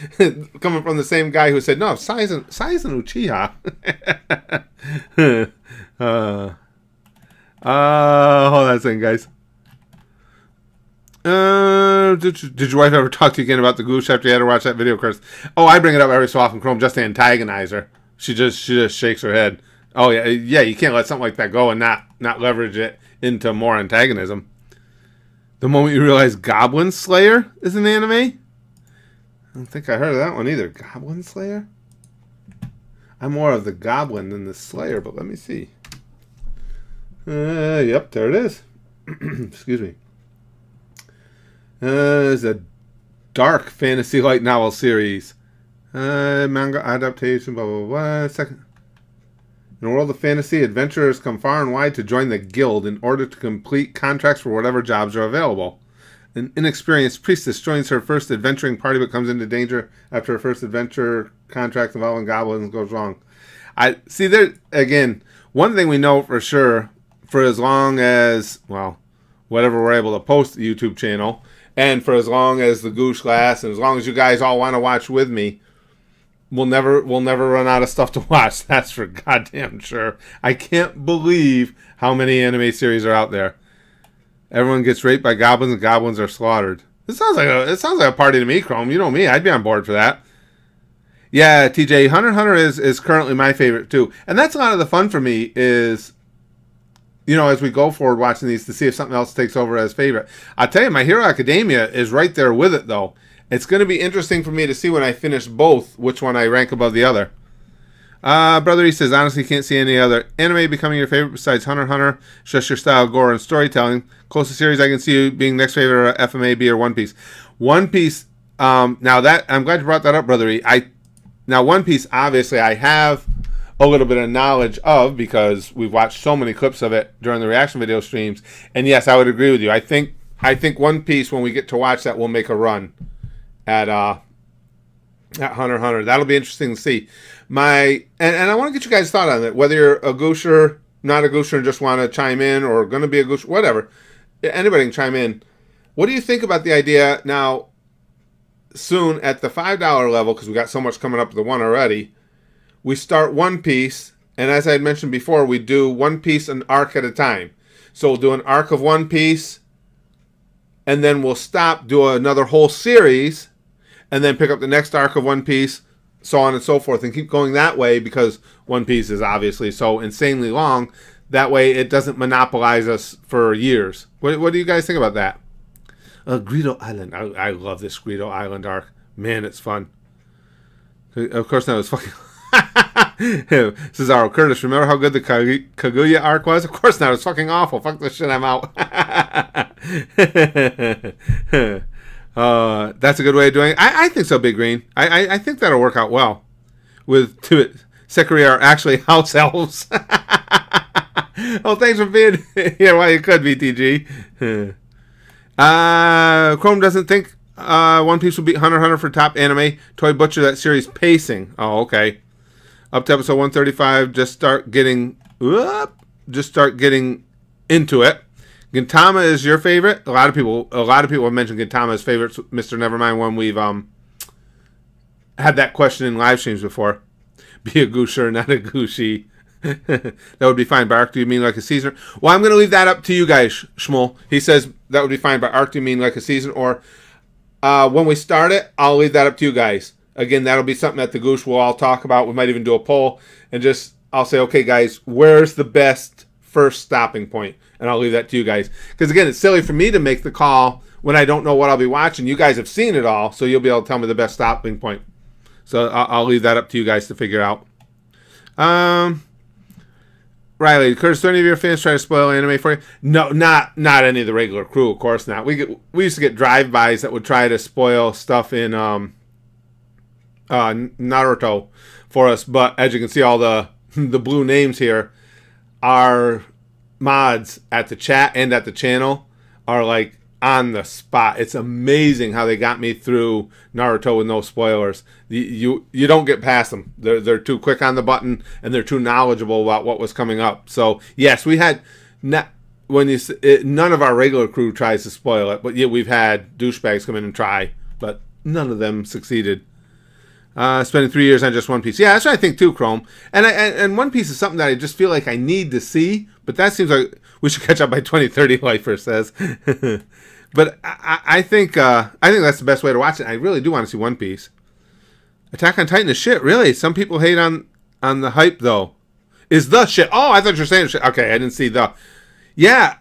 Speaker 1: Coming from the same guy who said, no, Sai's an Uchiha. Hold on a second, guys. Did your wife ever talk to you again about the Goosh after you had to watch that video, Chris? Oh, I bring it up every so often, Chrome, just to antagonize her. She just shakes her head. Oh yeah, you can't let something like that go and not leverage it into more antagonism. The moment you realize Goblin Slayer is an anime? I don't think I heard of that one either. Goblin Slayer? I'm more of the Goblin than the Slayer, but let me see. Yep, there it is. Excuse me. It's a dark fantasy light novel series. Manga adaptation, blah, blah, blah. Second. In a world of fantasy, adventurers come far and wide to join the guild in order to complete contracts for whatever jobs are available. An inexperienced priestess joins her first adventuring party but comes into danger after her first adventure contract involving goblins goes wrong. I see there again. One thing we know for sure, for as long as, well, whatever we're able to post the YouTube channel, and for as long as the Goosh lasts, and as long as you guys all want to watch with me, we'll never run out of stuff to watch. That's for goddamn sure. I can't believe how many anime series are out there. Everyone gets raped by goblins and goblins are slaughtered. It sounds like a party to me, Chrome. You know me. I'd be on board for that. Yeah, TJ, Hunter x Hunter is currently my favorite too. And that's a lot of the fun for me is, you know, as we go forward watching these to see if something else takes over as favorite. I'll tell you, My Hero Academia is right there with it though. It's going to be interesting for me to see when I finish both, which one I rank above the other. Brother, he says, honestly, can't see any other anime becoming your favorite besides Hunter x Hunter. It's just your style, gore, and storytelling. Closest series I can see you being next favorite are FMAB or One Piece. One Piece, now that, I'm glad you brought that up, Brother. Now, One Piece, obviously, I have a little bit of knowledge of because we've watched so many clips of it during the reaction video streams. And yes, I would agree with you. I think One Piece, when we get to watch that, will make a run at Hunter x Hunter. That'll be interesting to see. And I want to get you guys' thought on it, whether you're a Goosher, not a Goosher, and just want to chime in, or going to be a Goosher, whatever. Anybody can chime in. What do you think about the idea now, soon at the $5 level, because we got so much coming up with the one already, we start One Piece, and as I had mentioned before, we do One Piece an arc at a time. So we'll do an arc of One Piece, and then we'll stop, do another whole series, and then pick up the next arc of One Piece, so on and so forth, and keep going that way, because One Piece is obviously so insanely long. That way it doesn't monopolize us for years. What do you guys think about that? Greedo Island. I love this Greedo Island arc. Man, it's fun. Of course, now it's fucking... Cesaro Curtis, remember how good the Kaguya arc was? Of course not. It's fucking awful. Fuck this shit. I'm out. That's a good way of doing it. I think so, Big Green. I think that'll work out well. With Sekiri are actually house elves. Oh, thanks for being here while you could, BTG. Chrome doesn't think One Piece will beat Hunter x Hunter for top anime. Toy Butcher that series pacing. Oh, okay. Up to episode 135. Just start getting into it. Gintama is your favorite. A lot of people have mentioned Gintama as favorites. Mr. Nevermind, when we've had that question in live streams before. Be a Goosher, not a Gooshi. That would be fine. By arc, do you mean like a season? Well, I'm going to leave that up to you guys, Shmuel. He says that would be fine. By arc, do you mean like a season? Or when we start it, I'll leave that up to you guys. Again, that'll be something that the Goosh will all talk about. We might even do a poll. And I'll say, okay, guys, where's the best first stopping point? And I'll leave that to you guys. Because, again, it's silly for me to make the call when I don't know what I'll be watching. You guys have seen it all, so you'll be able to tell me the best stopping point. So I'll leave that up to you guys to figure out. Riley, Curtis, do any of your fans try to spoil anime for you? No, not any of the regular crew, of course not. We used to get drive-bys that would try to spoil stuff in Naruto for us, but as you can see, all the blue names here, our mods at the chat and at the channel are like on the spot. It's amazing how they got me through Naruto with no spoilers. You don't get past them. They're too quick on the button, and they're too knowledgeable about what was coming up. So yes, we had none of our regular crew tries to spoil it, but yeah, we've had douchebags come in and try, but none of them succeeded. Spending 3 years on just One Piece. Yeah, that's what I think too, Chrome. And One Piece is something that I just feel like I need to see, but that seems like we should catch up by 2030, Lifer says. But I think that's the best way to watch it. I really do want to see One Piece. Attack on Titan is shit, really. Some people hate on the hype, though. Is the shit. Oh, I thought you were saying shit. Okay, I didn't see the. Yeah,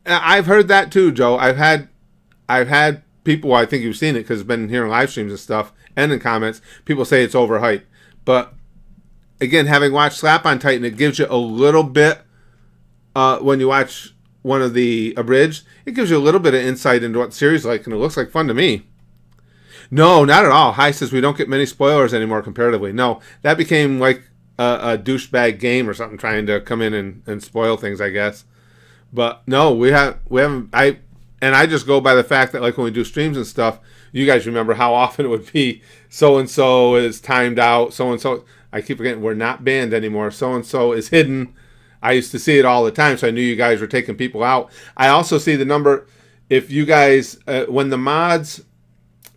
Speaker 1: I've heard that too, Joe. I've had people, I think you've seen it because it's been here in live streams and stuff, and in comments, people say it's overhyped. But again, having watched Slap on Titan, it gives you a little bit, when you watch one of the abridged, it gives you a little bit of insight into what the series is like, and it looks like fun to me. No, not at all. Hi says we don't get many spoilers anymore comparatively. No, that became like a douchebag game or something, trying to come in and spoil things, I guess. But no, we haven't. I just go by the fact that, like, when we do streams and stuff, you guys remember how often it would be so-and-so is timed out, so-and-so. I keep forgetting we're not banned anymore. So-and-so is hidden. I used to see it all the time, so I knew you guys were taking people out. I also see the number, if you guys, when the mods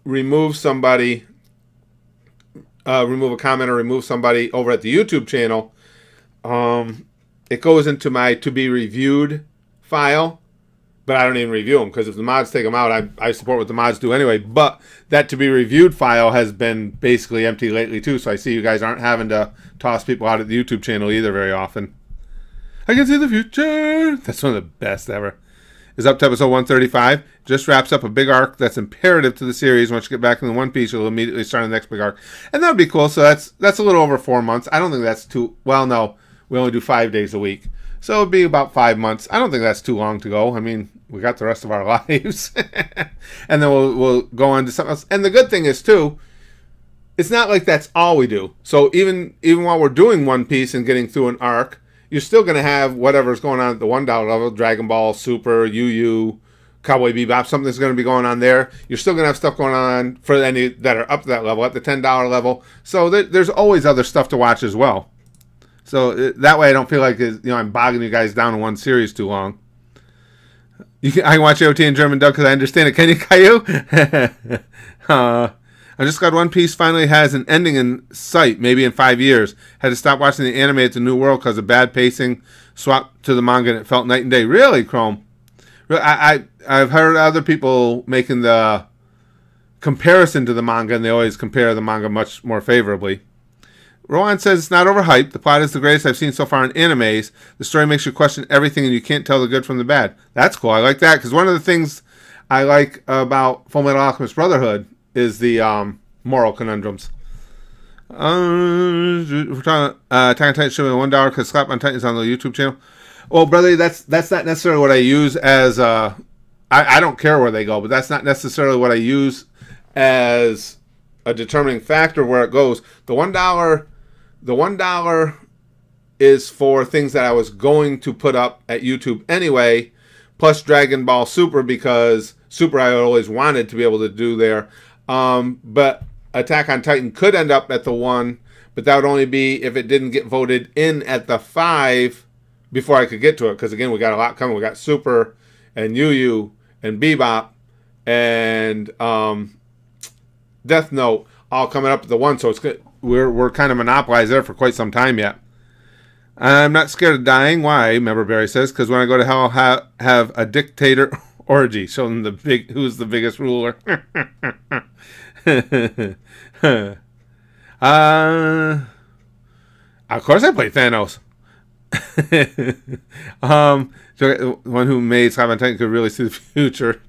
Speaker 1: remove somebody, remove a comment or remove somebody over at the YouTube channel, it goes into my to be reviewed file. But I don't even review them, because if the mods take them out, I support what the mods do anyway. But that to be reviewed file has been basically empty lately too, so I see you guys aren't having to toss people out at the YouTube channel either very often. I can see the future. That's one of the best ever. Is up to episode 135. Just wraps up a big arc that's imperative to the series. Once you get back in the One Piece, you'll immediately start on the next big arc. And that would be cool. So that's a little over 4 months. I don't think that's too... Well, no. We only do 5 days a week. So it would be about 5 months. I don't think that's too long to go. I mean, we got the rest of our lives. And then we'll go on to something else. And the good thing is, too, it's not like that's all we do. So even while we're doing One Piece and getting through an arc, you're still going to have whatever's going on at the $1 level, Dragon Ball, Super, Yu Yu, Cowboy Bebop, something's going to be going on there. You're still going to have stuff going on for any that are up to that level, at the $10 level. So there's always other stuff to watch as well. So that way I don't feel like I'm bogging you guys down in one series too long. I can watch AOT in German dub because I understand it. Can you, Caillou? I just got One Piece finally has an ending in sight, maybe in 5 years. Had to stop watching the anime at the New World because of bad pacing. Swapped to the manga and it felt night and day. Really, Chrome? I've heard other people making the comparison to the manga, and they always compare the manga much more favorably. Rowan says it's not overhyped. The plot is the greatest I've seen so far in animes. The story makes you question everything, and you can't tell the good from the bad. That's cool. I like that, because one of the things I like about Fullmetal Alchemist Brotherhood is the moral conundrums. We're talking Attack on Titan should be $1 because Slap on Titan's on the YouTube channel. Well, brother, that's not necessarily what I use as I don't care where they go, but that's not necessarily what I use as a determining factor where it goes. The $1 is for things that I was going to put up at YouTube anyway, plus Dragon Ball Super, because Super I always wanted to be able to do there. But Attack on Titan could end up at the 1, but that would only be if it didn't get voted in at the 5 before I could get to it, because again, we got a lot coming. We got Super and Yu Yu and Bebop and Death Note all coming up at the 1, so it's good. We're kind of monopolized there for quite some time yet. I'm not scared of dying. Why? Remember Barry says, because when I go to hell, I'll have a dictator orgy, showing who's the biggest ruler. Of course I play Thanos. So one who made Slap Titan could really see the future.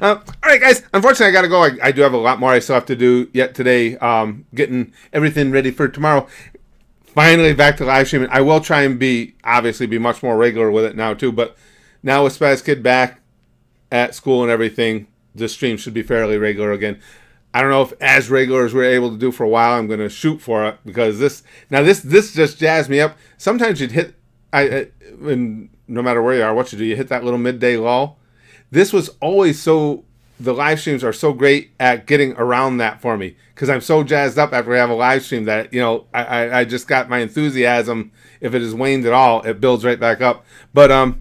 Speaker 1: All right, guys. Unfortunately, I got to go. I do have a lot more I still have to do yet today. Getting everything ready for tomorrow. Finally, back to live streaming. I will try and be much more regular with it now too. But now with Spaz Kid back at school and everything, the stream should be fairly regular again. I don't know if as regular as we're able to do for a while. I'm going to shoot for it because this just jazzed me up. Sometimes you'd hit, and no matter where you are, what you do, you hit that little midday lull. This was always the live streams are so great at getting around that for me because I'm so jazzed up after I have a live stream that, I just got my enthusiasm. If it has waned at all, it builds right back up. But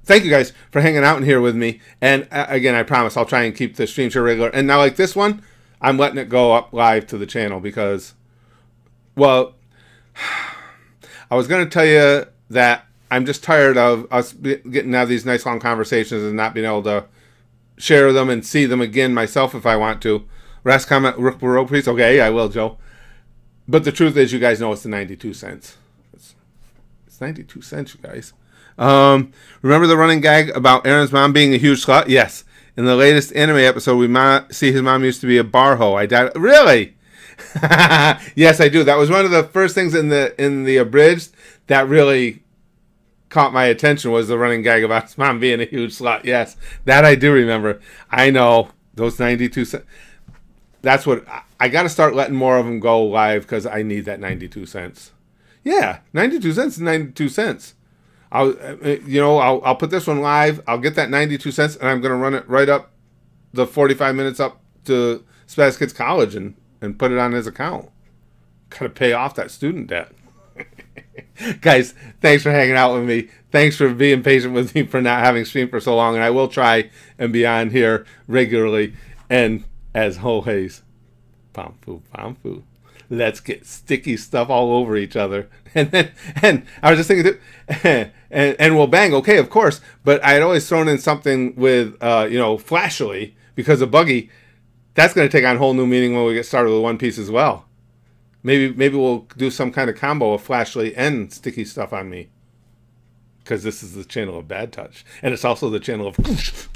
Speaker 1: thank you guys for hanging out in here with me. And again, I promise I'll try and keep the streams here regular. And now like this one, I'm letting it go up live to the channel because, well, I was going to tell you that I'm just tired of us getting to have these nice long conversations and not being able to share them and see them again myself if I want to. Last comment, Rook Barrow, please. Okay, I will, Joe. But the truth is, you guys know it's the 92 cents. It's 92 cents, you guys. Remember the running gag about Aaron's mom being a huge slut? Yes. In the latest anime episode, we see his mom used to be a bar hoe. I doubt it. Really? Yes, I do. That was one of the first things in the abridged that really caught my attention was the running gag about his mom being a huge slut. Yes, that I do remember. I know those 92 cents. That's what I got to start letting more of them go live because I need that 92 cents. Yeah, 92 cents is 92 cents. I'll put this one live. I'll get that 92 cents, and I'm going to run it right up the 45 minutes up to Spaz Kids College and put it on his account. Got to pay off that student debt. Guys, thanks for hanging out with me. Thanks for being patient with me for not having streamed for so long, and I will try and be on here regularly. And as always, pom-foo. Let's get sticky stuff all over each other. And I was just thinking, and we'll bang, okay, of course. But I had always thrown in something with, flashily, because of Buggy. That's going to take on whole new meaning when we get started with One Piece as well. Maybe we'll do some kind of combo of flashly and sticky stuff on me. Because this is the channel of Bad Touch. And it's also the channel of Goosh.